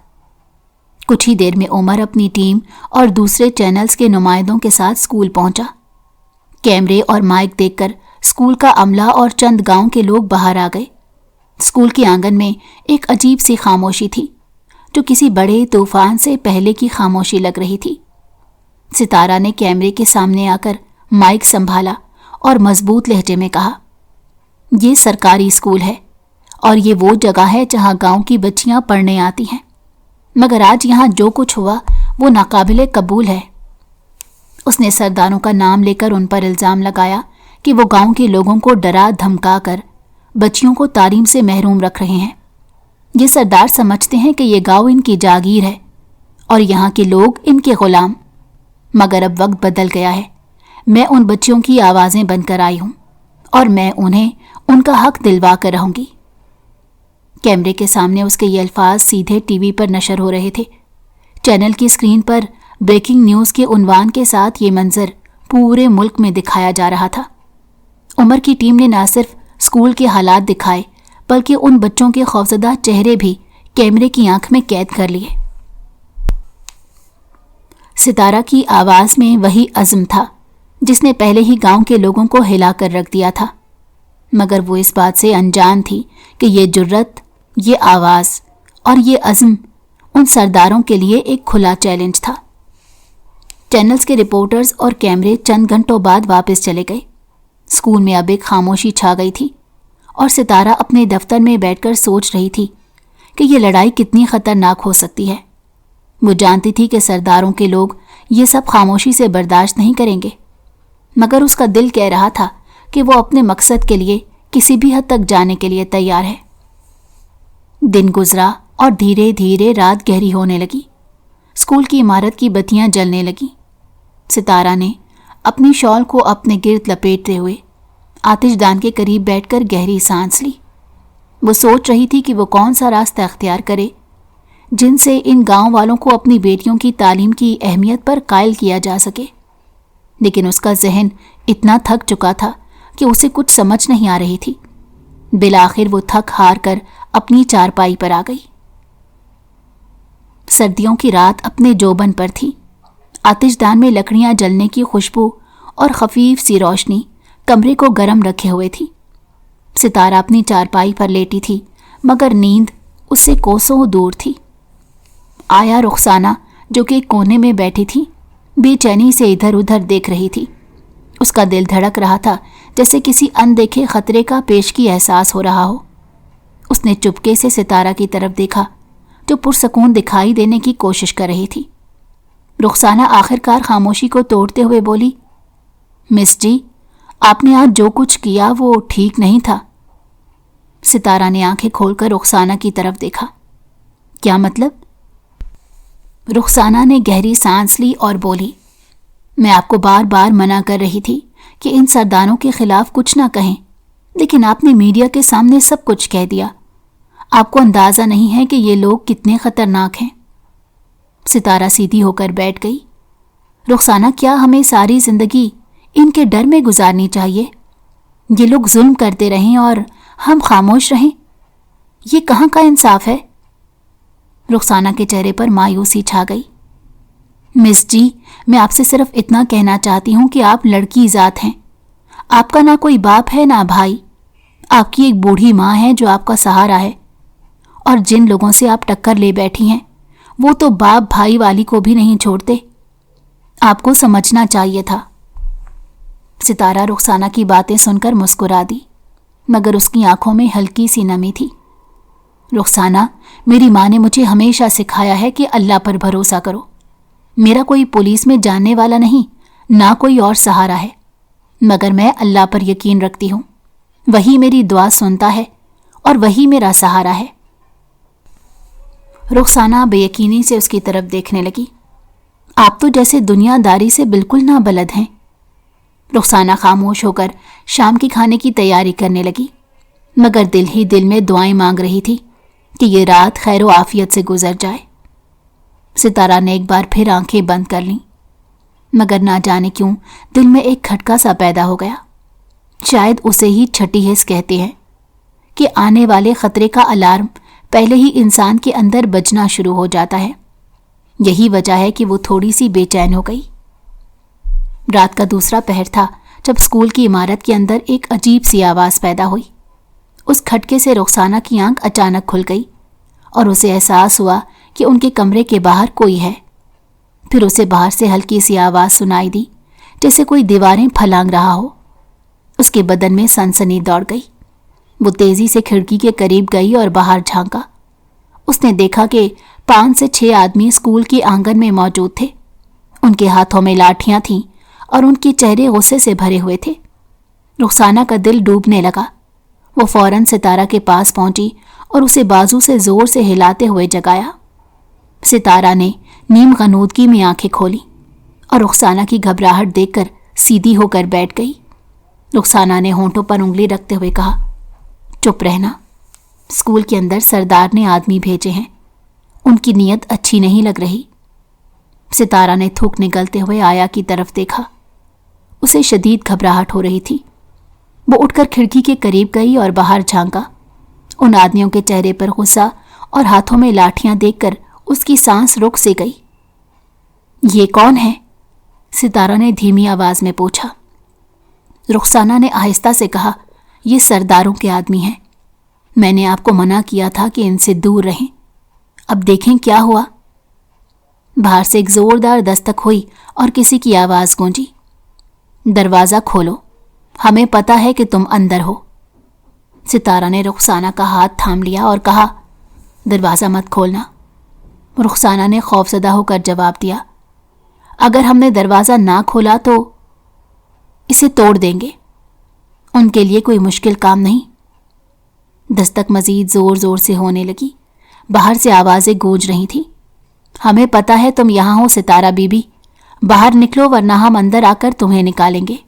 कुछ ही देर में उमर अपनी टीम और दूसरे चैनल्स के नुमाइंदों के साथ स्कूल पहुंचा। कैमरे और माइक देखकर स्कूल का अमला और चंद गांव के लोग बाहर आ गए। स्कूल के आंगन में एक अजीब सी खामोशी थी, जो किसी बड़े तूफान से पहले की खामोशी लग रही थी। सितारा ने कैमरे के सामने आकर माइक संभाला और मजबूत लहजे में कहा, ये सरकारी स्कूल है और ये वो जगह है जहां गांव की बच्चियां पढ़ने आती हैं, मगर आज यहां जो कुछ हुआ वो नाकाबिले कबूल है। उसने सरदारों का नाम लेकर उन पर इल्ज़ाम लगाया कि वो गांव के लोगों को डरा धमका कर बच्चियों को तालीम से महरूम रख रहे हैं। ये सरदार समझते हैं कि ये गांव इनकी जागीर है और यहाँ के लोग इनके गुलाम। मगर अब वक्त बदल गया है। मैं उन बच्चियों की आवाज़ें बनकर आई हूँ और मैं उन्हें उनका हक दिलवा कर रहूँगी। कैमरे के सामने उसके ये अल्फाज सीधे टीवी पर नशर हो रहे थे। चैनल की स्क्रीन पर ब्रेकिंग न्यूज़ के उन्वान के साथ ये मंजर पूरे मुल्क में दिखाया जा रहा था। उमर की टीम ने न सिर्फ स्कूल के हालात दिखाए, बल्कि उन बच्चों के खौफजदा चेहरे भी कैमरे की आंख में कैद कर लिए। सितारा की आवाज में वही अज़्म था जिसने पहले ही गांव के लोगों को हिला कर रख दिया था, मगर वो इस बात से अनजान थी कि ये जुर्रत, ये आवाज़ और ये अज़्म उन सरदारों के लिए एक खुला चैलेंज था। चैनल्स के रिपोर्टर्स और कैमरे चंद घंटों बाद वापस चले गए। स्कूल में अब एक खामोशी छा गई थी और सितारा अपने दफ्तर में बैठकर सोच रही थी कि ये लड़ाई कितनी खतरनाक हो सकती है। वो जानती थी कि सरदारों के लोग ये सब खामोशी से बर्दाश्त नहीं करेंगे, मगर उसका दिल कह रहा था कि वो अपने मकसद के लिए किसी भी हद तक जाने के लिए तैयार है। दिन गुजरा और धीरे धीरे रात गहरी होने लगी। स्कूल की इमारत की बत्तियां जलने लगीं। सितारा ने अपनी शॉल को अपने गिर्द लपेटते हुए आतिशदान के करीब बैठकर गहरी सांस ली। वो सोच रही थी कि वो कौन सा रास्ता अख्तियार करे जिनसे इन गांव वालों को अपनी बेटियों की तालीम की अहमियत पर कायल किया जा सके, लेकिन उसका जहन इतना थक चुका था कि उसे कुछ समझ नहीं आ रही थी। बिलाखिर वो थक हार कर अपनी चारपाई पर आ गई। सर्दियों की रात अपने जोबन पर थी। आतिशदान में लकड़ियां जलने की खुशबू और खफीफ सी रोशनी कमरे को गर्म रखे हुए थी। सितारा अपनी चारपाई पर लेटी थी, मगर नींद उससे कोसों दूर थी। आया रुखसाना, जो कि एक कोने में बैठी थी, बेचैनी से इधर उधर देख रही थी। उसका दिल धड़क रहा था जैसे किसी अनदेखे खतरे का पेशगी एहसास हो रहा हो। उसने चुपके से सितारा की तरफ देखा, जो पुरसकून दिखाई देने की कोशिश कर रही थी। रुखसाना आखिरकार खामोशी को तोड़ते हुए बोली, मिस जी, आपने आज जो कुछ किया वो ठीक नहीं था। सितारा ने आंखें खोलकर रुखसाना की तरफ देखा। क्या मतलब? रुखसाना ने गहरी सांस ली और बोली, मैं आपको बार बार मना कर रही थी कि इन सरदारों के खिलाफ कुछ ना कहें, लेकिन आपने मीडिया के सामने सब कुछ कह दिया। आपको अंदाजा नहीं है कि ये लोग कितने खतरनाक हैं। सितारा सीधी होकर बैठ गई। रुखसाना, क्या हमें सारी जिंदगी इनके डर में गुजारनी चाहिए? ये लोग जुल्म करते रहें और हम खामोश रहें? ये कहाँ का इंसाफ है? रुखसाना के चेहरे पर मायूसी छा गई। मिस जी, मैं आपसे सिर्फ इतना कहना चाहती हूँ कि आप लड़की ज़ात हैं। आपका ना कोई बाप है ना भाई। आपकी एक बूढ़ी माँ है जो आपका सहारा है, और जिन लोगों से आप टक्कर ले बैठी हैं वो तो बाप भाई वाली को भी नहीं छोड़ते। आपको समझना चाहिए था। सितारा रुखसाना की बातें सुनकर मुस्कुरा दी, मगर उसकी आंखों में हल्की सी नमी थी। रुखसाना, मेरी माँ ने मुझे हमेशा सिखाया है कि अल्लाह पर भरोसा करो। मेरा कोई पुलिस में जानने वाला नहीं, ना कोई और सहारा है, मगर मैं अल्लाह पर यकीन रखती हूँ। वही मेरी दुआ सुनता है और वही मेरा सहारा है। रुखसाना बेयकीनी से उसकी तरफ देखने लगी। आप तो जैसे दुनियादारी से बिल्कुल ना बलद हैं। रुखसाना खामोश होकर शाम के खाने की तैयारी करने लगी, मगर दिल ही दिल में दुआएं मांग रही थी कि ये रात खैर व आफियत से गुजर जाए। सितारा ने एक बार फिर आंखें बंद कर लीं, मगर ना जाने क्यों दिल में एक खटका सा पैदा हो गया। शायद उसे ही छठी हिस्स कहते हैं कि आने वाले खतरे का अलार्म पहले ही इंसान के अंदर बजना शुरू हो जाता है। यही वजह है कि वो थोड़ी सी बेचैन हो गई। रात का दूसरा पहर था जब स्कूल की इमारत के अंदर एक अजीब सी आवाज़ पैदा हुई। उस खटके से रुखसाना की आंख अचानक खुल गई और उसे एहसास हुआ कि उनके कमरे के बाहर कोई है। फिर उसे बाहर से हल्की सी आवाज़ सुनाई दी, जैसे कोई दीवारें फलांग रहा हो। उसके बदन में सनसनी दौड़ गई। वो तेज़ी से खिड़की के करीब गई और बाहर झांका। उसने देखा कि 5 से 6 आदमी स्कूल के आंगन में मौजूद थे। उनके हाथों में लाठियां थीं और उनके चेहरे गुस्से से भरे हुए थे। रुखसाना का दिल डूबने लगा। वो फौरन सितारा के पास पहुंची और उसे बाजू से जोर से हिलाते हुए जगाया। सितारा ने नीम गनूदगी में आंखें खोली और रुखसाना की घबराहट देखकर सीधी होकर बैठ गई। रुखसाना ने होंठों पर उंगली रखते हुए कहा, चुप रहना। स्कूल के अंदर सरदार ने आदमी भेजे हैं, उनकी नीयत अच्छी नहीं लग रही। सितारा ने थूक निगलते हुए आया की तरफ देखा। उसे शदीद घबराहट हो रही थी। वो उठकर खिड़की के करीब गई और बाहर झांका। उन आदमियों के चेहरे पर गुस्सा और हाथों में लाठियां देखकर उसकी सांस रुक सी गई। ये कौन है? सितारा ने धीमी आवाज में पूछा। रुखसाना ने आहिस्ता से कहा, ये सरदारों के आदमी हैं। मैंने आपको मना किया था कि इनसे दूर रहें। अब देखें क्या हुआ। बाहर से एक जोरदार दस्तक हुई और किसी की आवाज गूंजी, दरवाजा खोलो, हमें पता है कि तुम अंदर हो। सितारा ने रुखसाना का हाथ थाम लिया और कहा, दरवाजा मत खोलना। रुखसाना ने खौफजदा होकर जवाब दिया, अगर हमने दरवाजा ना खोला तो इसे तोड़ देंगे। उनके लिए कोई मुश्किल काम नहीं। दस्तक मजीद जोर जोर से होने लगी। बाहर से आवाजें गूंज रही थीं। हमें पता है तुम यहां हो सितारा बीबी, बाहर निकलो वरना हम अंदर आकर तुम्हें निकालेंगे।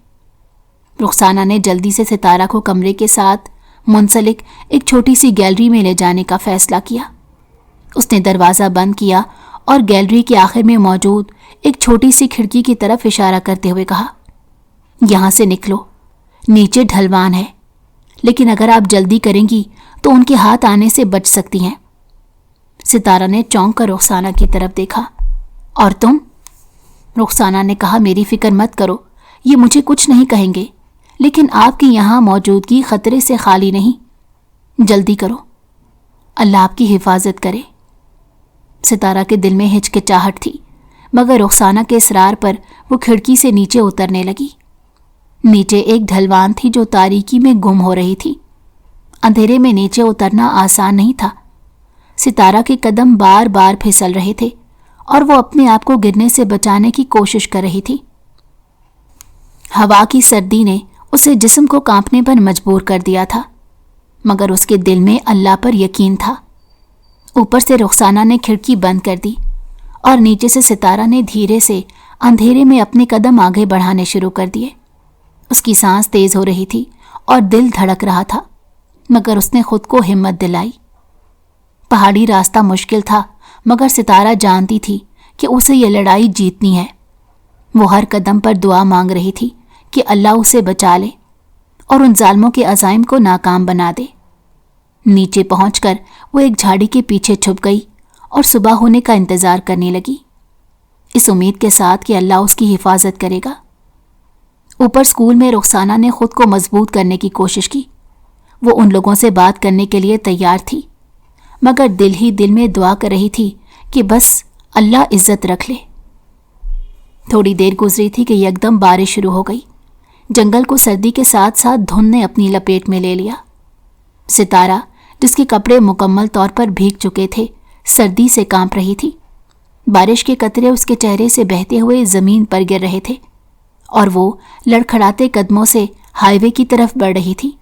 रुखसाना ने जल्दी से सितारा को कमरे के साथ मुंसलिक एक छोटी सी गैलरी में ले जाने का फैसला किया। उसने दरवाज़ा बंद किया और गैलरी के आखिर में मौजूद एक छोटी सी खिड़की की तरफ इशारा करते हुए कहा, यहाँ से निकलो, नीचे ढलवान है, लेकिन अगर आप जल्दी करेंगी तो उनके हाथ आने से बच सकती हैं। सितारा ने चौंक कर रुखसाना की तरफ देखा। और तुम? रुखसाना ने कहा, मेरी फिक्र मत करो, ये मुझे कुछ नहीं कहेंगे, लेकिन आपकी यहाँ मौजूदगी खतरे से खाली नहीं। जल्दी करो, अल्लाह आपकी हिफाजत करे। सितारा के दिल में हिचकिचाहट थी, मगर रुखसाना के इसरार पर वो खिड़की से नीचे उतरने लगी। नीचे एक ढलवान थी जो तारीकी में गुम हो रही थी। अंधेरे में नीचे उतरना आसान नहीं था। सितारा के कदम बार बार फिसल रहे थे और वो अपने आप को गिरने से बचाने की कोशिश कर रही थी। हवा की सर्दी ने उसे जिस्म को कांपने पर मजबूर कर दिया था, मगर उसके दिल में अल्लाह पर यकीन था। ऊपर से रुखसाना ने खिड़की बंद कर दी और नीचे से सितारा ने धीरे से अंधेरे में अपने कदम आगे बढ़ाने शुरू कर दिए। उसकी सांस तेज हो रही थी और दिल धड़क रहा था, मगर उसने खुद को हिम्मत दिलाई। पहाड़ी रास्ता मुश्किल था, मगर सितारा जानती थी कि उसे ये लड़ाई जीतनी है। वो हर कदम पर दुआ मांग रही थी कि अल्लाह उसे बचा ले और उन जालिमों के अज़ाइम को नाकाम बना दे। नीचे पहुंचकर वो एक झाड़ी के पीछे छुप गई और सुबह होने का इंतजार करने लगी, इस उम्मीद के साथ कि अल्लाह उसकी हिफाजत करेगा। ऊपर स्कूल में रुखसाना ने खुद को मजबूत करने की कोशिश की। वो उन लोगों से बात करने के लिए तैयार थी, मगर दिल ही दिल में दुआ कर रही थी कि बस अल्लाह इज्जत रख ले। थोड़ी देर गुजरी थी कि यकदम बारिश शुरू हो गई। जंगल को सर्दी के साथ साथ धुंध ने अपनी लपेट में ले लिया। सितारा, जिसके कपड़े मुकम्मल तौर पर भीग चुके थे, सर्दी से कांप रही थी। बारिश के कतरे उसके चेहरे से बहते हुए जमीन पर गिर रहे थे और वो लड़खड़ाते कदमों से हाईवे की तरफ बढ़ रही थी,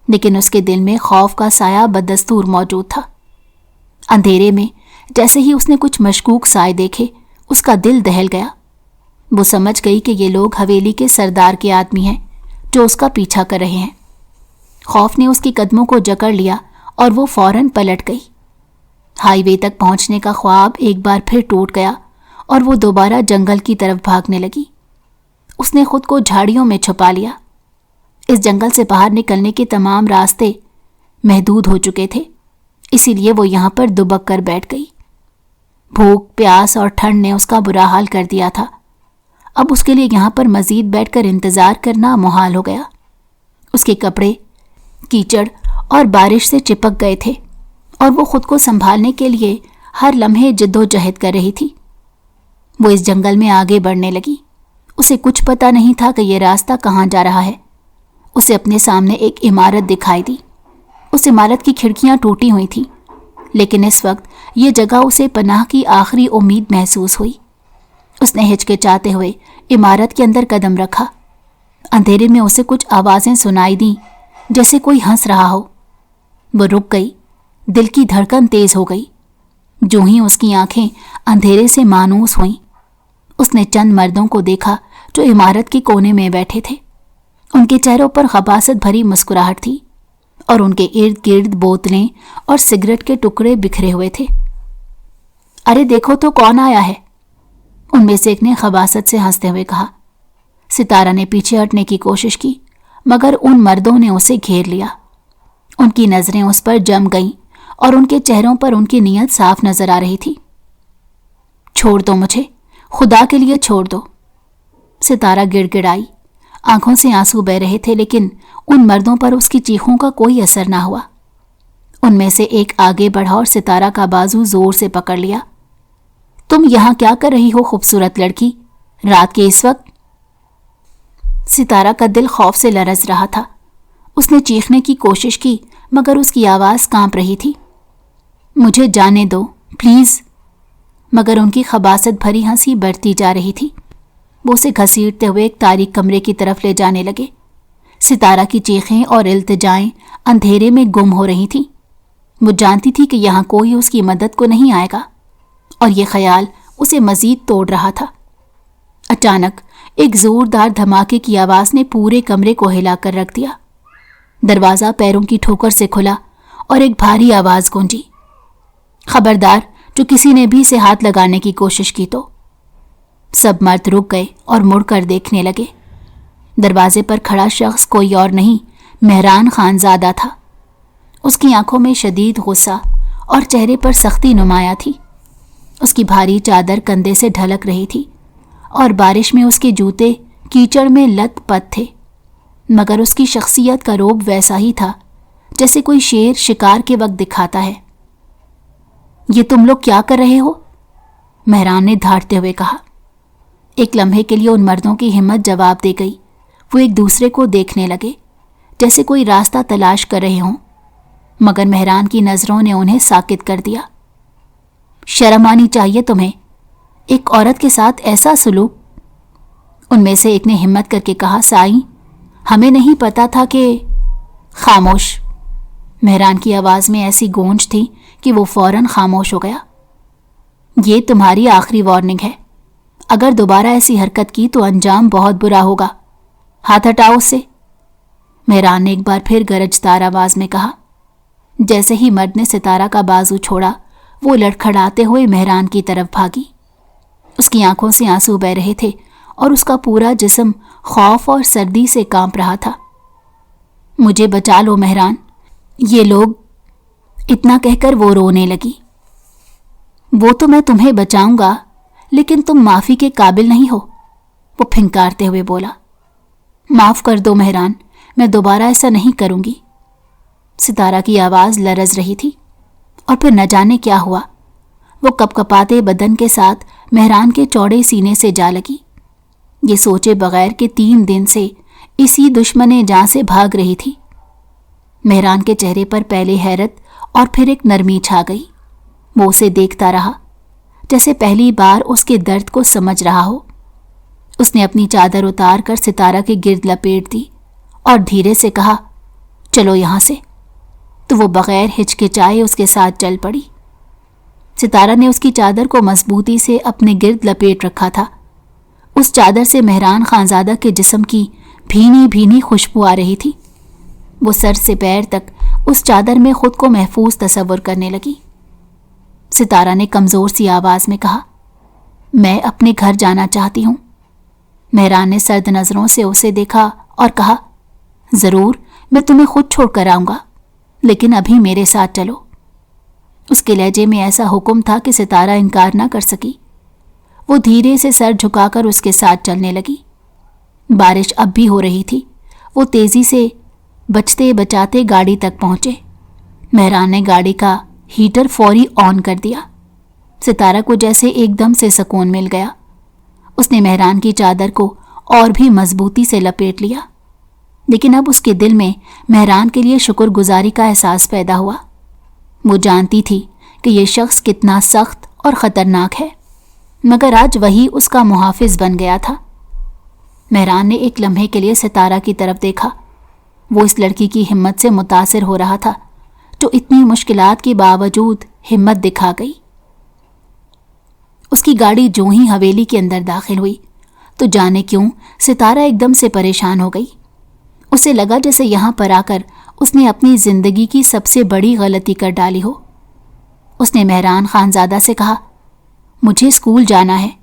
लेकिन उसके दिल में खौफ का साया बदस्तूर मौजूद था। अंधेरे में जैसे ही उसने कुछ मशकूक साए देखे, उसका दिल दहल गया। वो समझ गई कि ये लोग हवेली के सरदार के आदमी हैं जो उसका पीछा कर रहे हैं। खौफ ने उसके कदमों को जकड़ लिया और वो फौरन पलट गई। हाईवे तक पहुंचने का ख्वाब एक बार फिर टूट गया और वो दोबारा जंगल की तरफ भागने लगी। उसने खुद को झाड़ियों में छुपा लिया। इस जंगल से बाहर निकलने के तमाम रास्ते महदूद हो चुके थे, इसीलिए वो यहाँ पर दुबक कर बैठ गई। भूख, प्यास और ठंड ने उसका बुरा हाल कर दिया था। अब उसके लिए यहाँ पर मजीद बैठकर इंतजार करना मुहाल हो गया। उसके कपड़े कीचड़ और बारिश से चिपक गए थे और वो खुद को संभालने के लिए हर लम्हे जिद्दोजहद कर रही थी। वो इस जंगल में आगे बढ़ने लगी। उसे कुछ पता नहीं था कि ये रास्ता कहाँ जा रहा है। उसे अपने सामने एक इमारत दिखाई दी। उस इमारत की खिड़कियाँ टूटी हुई थीं, लेकिन इस वक्त ये जगह उसे पनाह की आखिरी उम्मीद महसूस हुई। उसने हिचकिचाते हुए इमारत के अंदर कदम रखा। अंधेरे में उसे कुछ आवाज़ें सुनाई दी, जैसे कोई हंस रहा हो। वो रुक गई। दिल की धड़कन तेज हो गई। जो ही उसकी आंखें अंधेरे से मानूस हुईं, उसने चंद मर्दों को देखा जो इमारत के कोने में बैठे थे। उनके चेहरों पर खबासत भरी मुस्कुराहट थी और उनके इर्द गिर्द बोतलें और सिगरेट के टुकड़े बिखरे हुए थे। अरे देखो तो कौन आया है, उनमें से एक ने खबासत से हंसते हुए कहा। सितारा ने पीछे हटने की कोशिश की, मगर उन मर्दों ने उसे घेर लिया। उनकी नजरें उस पर जम गईं और उनके चेहरों पर उनकी नीयत साफ नजर आ रही थी। छोड़ दो मुझे, खुदा के लिए छोड़ दो, सितारा गिड़गिड़ाई। आंखों से आंसू बह रहे थे, लेकिन उन मर्दों पर उसकी चीखों का कोई असर ना हुआ। उनमें से एक आगे बढ़ा और सितारा का बाजू जोर से पकड़ लिया। तुम यहां क्या कर रही हो खूबसूरत लड़की, रात के इस वक्त? सितारा का दिल खौफ से लरज रहा था। उसने चीखने की कोशिश की, मगर उसकी आवाज कांप रही थी। मुझे जाने दो प्लीज। मगर उनकी खबासत भरी हंसी बढ़ती जा रही थी। वो उसे घसीटते हुए एक तारीक कमरे की तरफ ले जाने लगे। सितारा की चीखें और इल्तिजाएं अंधेरे में गुम हो रही थीं। वो जानती थी कि यहाँ कोई उसकी मदद को नहीं आएगा, और ये ख्याल उसे मजीद तोड़ रहा था। अचानक एक जोरदार धमाके की आवाज ने पूरे कमरे को हिलाकर रख दिया। दरवाजा पैरों की ठोकर से खुला और एक भारी आवाज गूंजी, खबरदार, जो किसी ने भी इसे हाथ लगाने की कोशिश की तो। सब मर्द रुक गए और मुड़कर देखने लगे। दरवाजे पर खड़ा शख्स कोई और नहीं, मेहरान खानजादा था। उसकी आंखों में शदीद गुस्सा और चेहरे पर सख्ती नुमाया थी। उसकी भारी चादर कंधे से ढलक रही थी और बारिश में उसके जूते कीचड़ में लत-पत थे, मगर उसकी शख्सियत का रोब वैसा ही था जैसे कोई शेर शिकार के वक्त दिखाता है। ये तुम लोग क्या कर रहे हो? मेहरान ने धाड़ते हुए कहा। एक लम्हे के लिए उन मर्दों की हिम्मत जवाब दे गई। वो एक दूसरे को देखने लगे जैसे कोई रास्ता तलाश कर रहे हों, मगर मेहरान की नजरों ने उन्हें साकित कर दिया। शर्म आनी चाहिए तुम्हें, एक औरत के साथ ऐसा सुलूक। उनमें से एक ने हिम्मत करके कहा, साईं, हमें नहीं पता था कि। खामोश। मेहरान की आवाज में ऐसी गूंज थी कि वो फौरन खामोश हो गया। ये तुम्हारी आखिरी वार्निंग है। अगर दोबारा ऐसी हरकत की तो अंजाम बहुत बुरा होगा। हाथ हटाओ उससे, मेहरान ने एक बार फिर गरजदार आवाज में कहा। जैसे ही मर्द ने सितारा का बाजू छोड़ा, वो लड़खड़ाते हुए मेहरान की तरफ भागी। उसकी आंखों से आंसू बह रहे थे और उसका पूरा जिस्म खौफ और सर्दी से कांप रहा था। मुझे बचा लो मेहरान, ये लोग। इतना कहकर वो रोने लगी। वो तो मैं तुम्हें बचाऊंगा, लेकिन तुम माफी के काबिल नहीं हो, वो फिंकारते हुए बोला। माफ कर दो मेहरान, मैं दोबारा ऐसा नहीं करूंगी। सितारा की आवाज लरज रही थी और फिर न जाने क्या हुआ, वो कपकपाते बदन के साथ मेहरान के चौड़े सीने से जा लगी। ये सोचे बगैर कि 3 दिन से इसी दुश्मने जान से भाग रही थी। मेहरान के चेहरे पर पहले हैरत और फिर एक नरमी छा गई। वो उसे देखता रहा जैसे पहली बार उसके दर्द को समझ रहा हो। उसने अपनी चादर उतार कर सितारा के गिर्द लपेट दी और धीरे से कहा, चलो यहां से। तो वो बगैर हिचकिचाए उसके साथ चल पड़ी। सितारा ने उसकी चादर को मजबूती से अपने गिर्द लपेट रखा था। उस चादर से मेहरान खानजादा के जिस्म की भीनी भीनी खुशबू आ रही थी। वो सर से पैर तक उस चादर में खुद को महफूज तसव्वुर करने लगी। सितारा ने कमजोर सी आवाज में कहा, मैं अपने घर जाना चाहती हूं। मेहरान ने सर्द नजरों से उसे देखा और कहा, जरूर, मैं तुम्हें खुद छोड़कर आऊंगा, लेकिन अभी मेरे साथ चलो। उसके लहजे में ऐसा हुक्म था कि सितारा इनकार ना कर सकी। वो धीरे से सर झुकाकर उसके साथ चलने लगी। बारिश अब भी हो रही थी। वो तेजी से बचते बचाते गाड़ी तक पहुंचे। मेहरान ने गाड़ी का हीटर फौरी ऑन कर दिया। सितारा को जैसे एकदम से सुकून मिल गया। उसने मेहरान की चादर को और भी मजबूती से लपेट लिया, लेकिन अब उसके दिल में मेहरान के लिए शुक्रगुजारी का एहसास पैदा हुआ। वो जानती थी कि यह शख्स कितना सख्त और ख़तरनाक है, मगर आज वही उसका मुहाफिज बन गया था। मेहरान ने एक लम्हे के लिए सितारा की तरफ देखा। वो इस लड़की की हिम्मत से मुतासिर हो रहा था, जो इतनी मुश्किलात के बावजूद हिम्मत दिखा गई। उसकी गाड़ी जो ही हवेली के अंदर दाखिल हुई तो जाने क्यों सितारा एकदम से परेशान हो गई। उसे लगा जैसे यहाँ पर आकर उसने अपनी जिंदगी की सबसे बड़ी गलती कर डाली हो। उसने मेहरान खानजादा से कहा, मुझे स्कूल जाना है,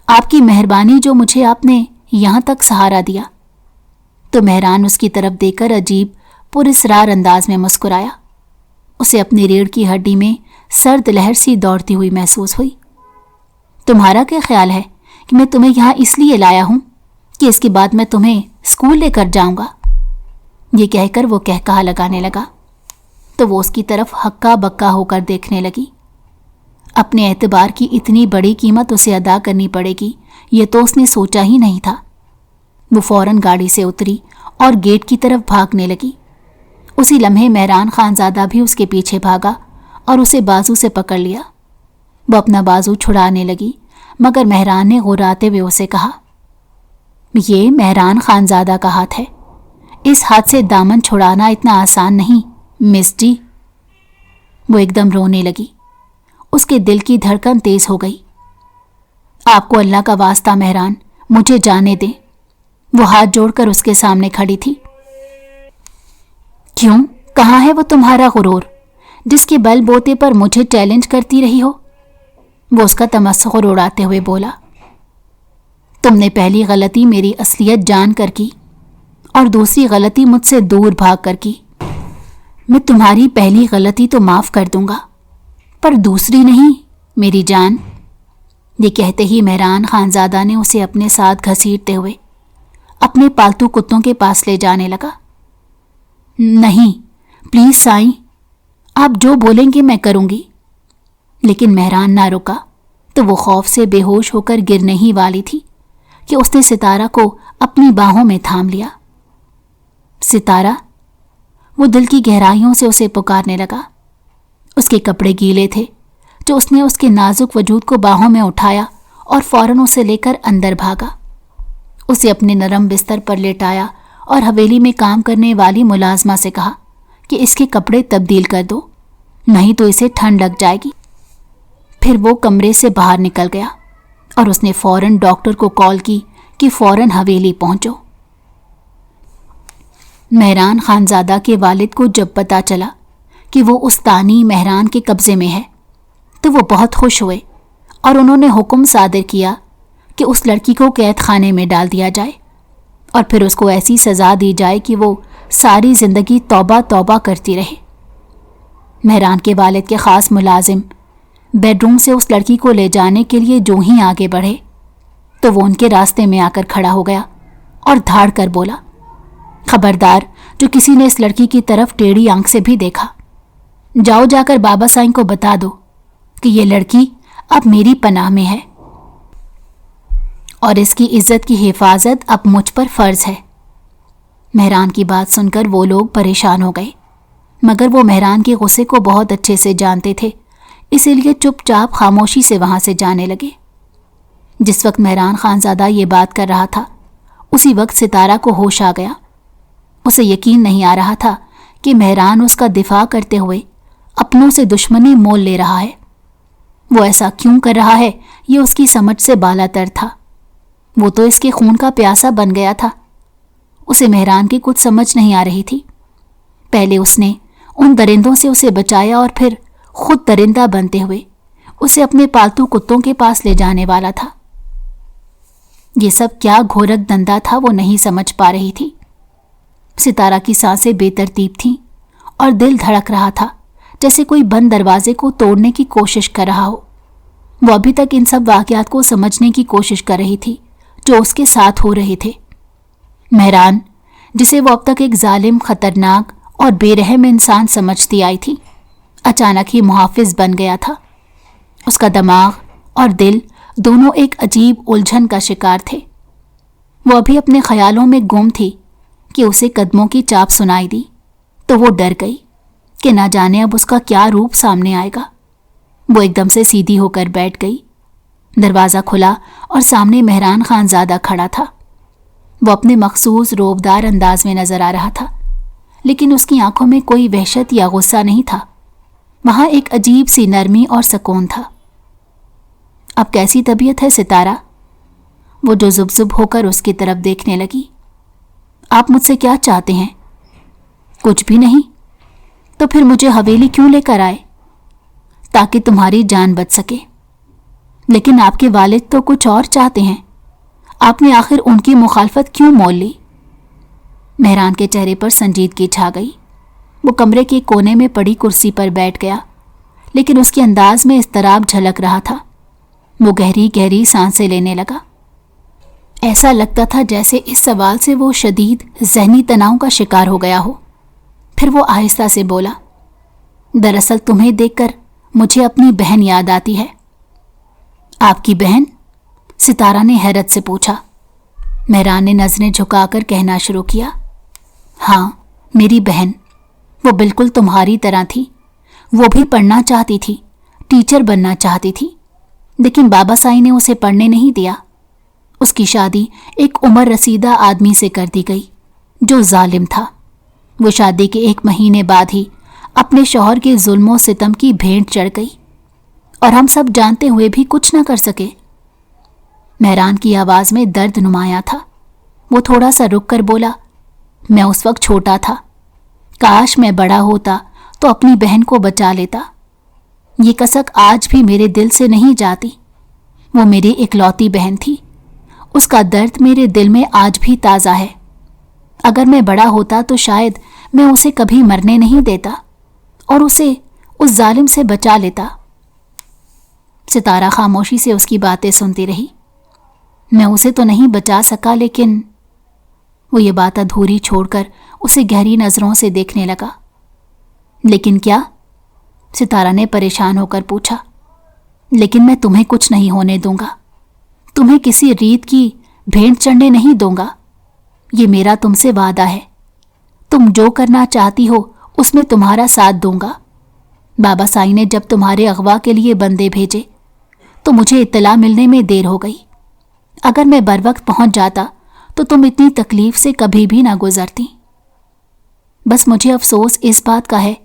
आपकी मेहरबानी जो मुझे आपने यहाँ तक सहारा दिया। تو مہران اس کی طرف دیکھ کر عجیب پراسرار انداز میں مسکرایا۔ اسے اپنی ریڑھ کی ہڈی میں سرد لہر سی دوڑتی ہوئی محسوس ہوئی۔ تمہارا کیا خیال ہے کہ میں تمہیں یہاں اس لیے لایا ہوں کہ اس کے بعد میں تمہیں اسکول لے کر جاؤں گا؟ یہ کہہ کر وہ کہکہا لگانے لگا تو وہ اس کی طرف ہکا بکا ہو کر دیکھنے لگی۔ اپنے اعتبار کی اتنی بڑی قیمت اسے ادا کرنی پڑے گی یہ تو اس نے سوچا ہی نہیں تھا۔ وہ فوراً گاڑی سے اتری اور گیٹ کی طرف بھاگنے لگی۔ اسی لمحے مہران خانزادہ بھی اس کے پیچھے بھاگا اور اسے بازو سے پکڑ لیا۔ وہ اپنا بازو چھڑانے لگی مگر مہران نے غراتے ہوئے اسے کہا، یہ مہران خانزادہ کا ہاتھ ہے، اس ہاتھ سے دامن چھڑانا اتنا آسان نہیں مس جی۔ وہ ایک دم رونے لگی۔ اس کے دل کی دھڑکن تیز ہو گئی۔ آپ کو اللہ کا واسطہ مہران، مجھے جانے دیں۔ وہ ہاتھ جوڑ کر اس کے سامنے کھڑی تھی۔ کیوں؟ کہاں ہے وہ تمہارا غرور جس کے بل بوتے پر مجھے چیلنج کرتی رہی ہو؟ وہ اس کا تمسخر اڑاتے ہوئے بولا، تم نے پہلی غلطی میری اصلیت جان کر کی اور دوسری غلطی مجھ سے دور بھاگ کر کی۔ میں تمہاری پہلی غلطی تو معاف کر دوں گا پر دوسری نہیں میری جان۔ یہ کہتے ہی مہران خانزادہ نے اسے اپنے ساتھ گھسیٹتے ہوئے اپنے پالتو کتوں کے پاس لے جانے لگا۔ نہیں پلیز سائیں، آپ جو بولیں گے میں کروں گی۔ لیکن مہران نہ رکا تو وہ خوف سے بے ہوش ہو کر گرنے ہی والی تھی کہ اس نے ستارہ کو اپنی باہوں میں تھام لیا۔ ستارہ، وہ دل کی گہرائیوں سے اسے پکارنے لگا۔ اس کے کپڑے گیلے تھے جو اس نے اس کے نازک وجود کو باہوں میں اٹھایا اور فوراً اسے لے کر اندر بھاگا۔ اسے اپنے نرم بستر پر لیٹایا اور حویلی میں کام کرنے والی ملازمہ سے کہا کہ اس کے کپڑے تبدیل کر دو، نہیں تو اسے ٹھنڈ لگ جائے گی۔ پھر وہ کمرے سے باہر نکل گیا اور اس نے فوراً ڈاکٹر کو کال کی کہ فوراً حویلی پہنچو۔ مہران خانزادہ کے والد کو جب پتہ چلا کہ وہ استانی مہران کے قبضے میں ہے تو وہ بہت خوش ہوئے اور انہوں نے حکم صادر کیا کہ اس لڑکی کو قید خانے میں ڈال دیا جائے اور پھر اس کو ایسی سزا دی جائے کہ وہ ساری زندگی توبہ توبہ کرتی رہے۔ مہران کے والد کے خاص ملازم بیڈ روم سے اس لڑکی کو لے جانے کے لیے جو ہی آگے بڑھے تو وہ ان کے راستے میں آ کر کھڑا ہو گیا اور دھاڑ کر بولا، خبردار جو کسی نے اس لڑکی کی طرف ٹیڑھی آنکھ سے بھی دیکھا، جاؤ جا کر بابا سائیں کو بتا دو کہ یہ لڑکی اب میری پناہ میں ہے اور اس کی عزت کی حفاظت اب مجھ پر فرض ہے۔ مہران کی بات سن کر وہ لوگ پریشان ہو گئے مگر وہ مہران کے غصے کو بہت اچھے سے جانتے تھے، اسی لیے چپ چاپ خاموشی سے وہاں سے جانے لگے۔ جس وقت مہران خانزادہ یہ بات کر رہا تھا اسی وقت ستارہ کو ہوش آ گیا۔ اسے یقین نہیں آ رہا تھا کہ مہران اس کا دفاع کرتے ہوئے اپنوں سے دشمنی مول لے رہا ہے۔ وہ ایسا کیوں کر رہا ہے یہ اس کی سمجھ سے بالا تر تھا۔ وہ تو اس کے خون کا پیاسا بن گیا تھا۔ اسے مہران کی کچھ سمجھ نہیں آ رہی تھی۔ پہلے اس نے ان درندوں سے اسے بچایا اور پھر خود درندہ بنتے ہوئے اسے اپنے پالتو کتوں کے پاس لے جانے والا تھا۔ یہ سب کیا گھورک دندہ تھا وہ نہیں سمجھ پا رہی تھی۔ ستارہ کی سانسیں بے ترتیب تھیں اور دل دھڑک رہا تھا جیسے کوئی بند دروازے کو توڑنے کی کوشش کر رہا ہو۔ وہ ابھی تک ان سب واقعات کو سمجھنے کی کوشش کر رہی تھی جو اس کے ساتھ ہو رہے تھے۔ مہران، جسے وہ اب تک ایک ظالم، خطرناک اور بے رحم انسان سمجھتی آئی تھی، اچانک ہی محافظ بن گیا تھا۔ اس کا دماغ اور دل دونوں ایک عجیب الجھن کا شکار تھے۔ وہ ابھی اپنے خیالوں میں گم تھی کہ اسے قدموں کی چاپ سنائی دی تو وہ ڈر گئی کہ نہ جانے اب اس کا کیا روپ سامنے آئے گا۔ وہ ایک دم سے سیدھی ہو کر بیٹھ گئی۔ دروازہ کھلا اور سامنے مہران خانزادہ کھڑا تھا۔ وہ اپنے مخصوص روبدار انداز میں نظر آ رہا تھا لیکن اس کی آنکھوں میں کوئی وحشت یا غصہ نہیں تھا، وہاں ایک عجیب سی نرمی اور سکون تھا۔ اب کیسی طبیعت ہے ستارہ؟ وہ جو زب زب ہو کر اس کی طرف دیکھنے لگی۔ آپ مجھ سے کیا چاہتے ہیں؟ کچھ بھی نہیں۔ تو پھر مجھے حویلی کیوں لے کر آئے؟ تاکہ تمہاری جان بچ سکے۔ لیکن آپ کے والد تو کچھ اور چاہتے ہیں، آپ نے آخر ان کی مخالفت کیوں مول لی؟ मेहरान के चेहरे पर संजीदगी छा गई। वो कमरे के कोने में पड़ी कुर्सी पर बैठ गया, लेकिन उसके अंदाज में इज़्तिराब झलक रहा था। वो गहरी गहरी सांसें लेने लगा। ऐसा लगता था जैसे इस सवाल से वो शदीद ज़हनी तनाव का शिकार हो गया हो। फिर वो आहिस्ता से बोला, दरअसल तुम्हें देखकर मुझे अपनी बहन याद आती है। आपकी बहन? सितारा ने हैरत से पूछा। मेहरान ने नज़रें झुकाकर कहना शुरू किया, हाँ, मेरी बहन। वो बिल्कुल तुम्हारी तरह थी। वो भी पढ़ना चाहती थी, टीचर बनना चाहती थी, लेकिन बाबा साईं ने उसे पढ़ने नहीं दिया। उसकी शादी एक उम्र रसीदा आदमी से कर दी गई जो जालिम था। वो शादी के 1 महीने बाद ही अपने शौहर के जुल्मों सितम की भेंट चढ़ गई, और हम सब जानते हुए भी कुछ न कर सके। मेहरान की आवाज़ में दर्द नुमाया था। वो थोड़ा सा रुक कर बोला, मैं उस वक्त छोटा था। काश मैं बड़ा होता तो अपनी बहन को बचा लेता। ये कसक आज भी मेरे दिल से नहीं जाती। वो मेरी इकलौती बहन थी। उसका दर्द मेरे दिल में आज भी ताज़ा है। अगर मैं बड़ा होता तो शायद मैं उसे कभी मरने नहीं देता और उसे उस जालिम से बचा लेता। सितारा खामोशी से उसकी बातें सुनती रही। मैं उसे तो नहीं बचा सका, लेकिन वो ये बात अधूरी छोड़कर उसे गहरी नज़रों से देखने लगा। लेकिन क्या? सितारा ने परेशान होकर पूछा। लेकिन मैं तुम्हें कुछ नहीं होने दूंगा। तुम्हें किसी रीत की भेंट चढ़ने नहीं दूंगा। ये मेरा तुमसे वादा है। तुम जो करना चाहती हो उसमें तुम्हारा साथ दूंगा। बाबा साईं ने जब तुम्हारे अगवा के लिए बंदे भेजे तो मुझे इत्तला मिलने में देर हो गई। अगर मैं बरवक्त पहुंच जाता तो तुम इतनी तकलीफ से कभी भी ना गुजरती। बस मुझे अफसोस इस बात का है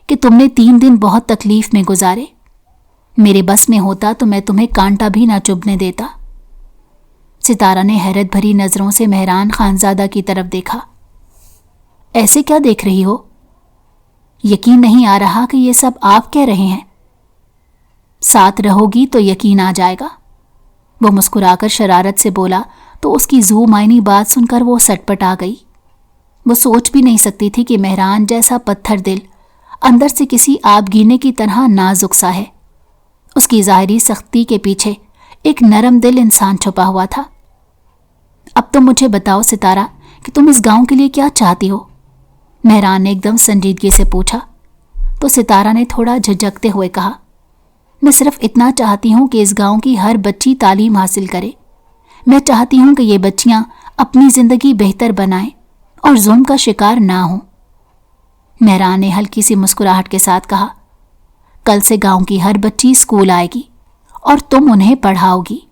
कि तुमने 3 दिन बहुत तकलीफ में गुजारे। मेरे बस में होता तो मैं तुम्हें कांटा भी ना चुभने देता। सितारा ने हैरत भरी नज़रों से मेहरान खानजादा की तरफ देखा। ऐसे क्या देख रही हो? यकीन नहीं आ रहा कि ये सब आप कह रहे हैं। साथ रहोगी तो यकीन आ जाएगा। वो मुस्कुराकर शरारत से बोला तो उसकी जू मायनी बात सुनकर वो सटपट आ गई। वो सोच भी नहीं सकती थी कि मेहरान जैसा पत्थर दिल अंदर से किसी आबगीने की तरह नाजुक सा है। उसकी ज़ाहिरी सख्ती के पीछे एक नरम दिल इंसान छुपा हुआ था। अब तुम मुझे बताओ सितारा कि तुम इस गांव के लिए क्या चाहती हो? मेहरान ने एकदम संजीदगी से पूछा। तो सितारा ने थोड़ा झिझकते हुए कहा, मैं सिर्फ इतना चाहती हूँ कि इस गांव की हर बच्ची तालीम हासिल करे। मैं चाहती हूँ कि ये बच्चियाँ अपनी ज़िंदगी बेहतर बनाएं और जुल्म का शिकार ना हों। मेहरान ने हल्की सी मुस्कुराहट के साथ कहा, कल से गांव की हर बच्ची स्कूल आएगी और तुम उन्हें पढ़ाओगी।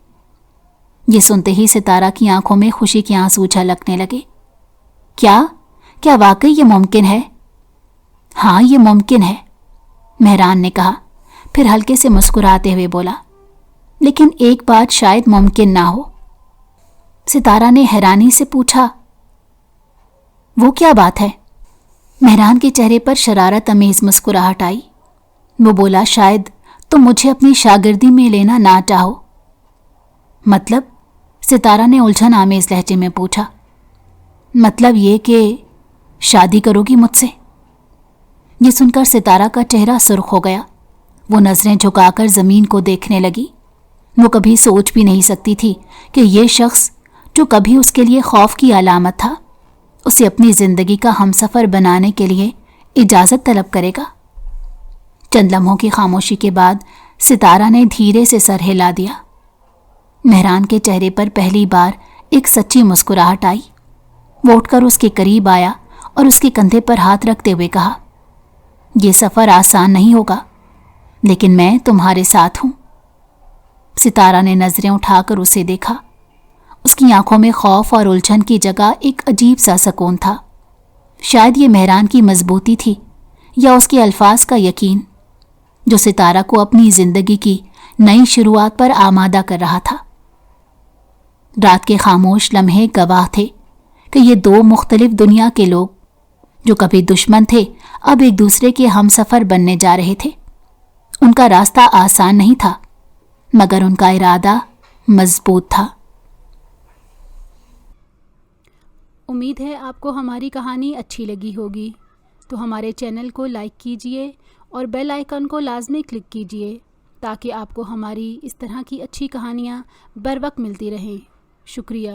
ये सुनते ही सितारा की आंखों में खुशी के आंसू झलकने लगे। क्या वाकई ये मुमकिन है? हाँ, ये मुमकिन है, मेहरान ने कहा, फिर हल्के से मुस्कुराते हुए बोला, लेकिन एक बात शायद मुमकिन ना हो। सितारा ने हैरानी से पूछा, वो क्या बात है? मेहरान के चेहरे पर शरारत अमेज मुस्कुराहट आई। वो बोला, शायद तुम मुझे अपनी शागिर्दी में लेना ना चाहो। मतलब? सितारा ने उलझन आमेज लहजे में पूछा। मतलब ये कि शादी करोगी मुझसे? ये सुनकर सितारा का चेहरा सुर्ख हो गया। वो नज़रें झुकाकर ज़मीन को देखने लगी। वो कभी सोच भी नहीं सकती थी कि ये शख्स जो कभी उसके लिए खौफ की अलामत था, उसे अपनी ज़िंदगी का हमसफ़र बनाने के लिए इजाज़त तलब करेगा। चंद लम्हों की खामोशी के बाद सितारा ने धीरे से सर हिला दिया। मेहरान के चेहरे पर पहली बार एक सच्ची मुस्कुराहट आई। वो उठकर उसके करीब आया और उसके कंधे पर हाथ रखते हुए कहा, यह सफ़र आसान नहीं होगा, लेकिन मैं तुम्हारे साथ हूँ। सितारा ने नज़रें उठाकर उसे देखा। उसकी आंखों में खौफ और उलझन की जगह एक अजीब सा सुकून था। शायद ये मेहरान की मजबूती थी या उसके अल्फाज का यकीन, जो सितारा को अपनी ज़िंदगी की नई शुरुआत पर आमादा कर रहा था। रात के खामोश लम्हे गवाह थे कि ये 2 मुख्तलिफ दुनिया के लोग जो कभी दुश्मन थे, अब एक दूसरे के हमसफ़र बनने जा रहे थे। उनका रास्ता आसान नहीं था, मगर उनका इरादा मजबूत था। امید ہے آپ کو ہماری کہانی اچھی لگی ہوگی، تو ہمارے چینل کو لائک کیجئے اور بیل آئیکن کو لازمی کلک کیجئے تاکہ آپ کو ہماری اس طرح کی اچھی کہانیاں بر وقت ملتی رہیں۔ شکریہ۔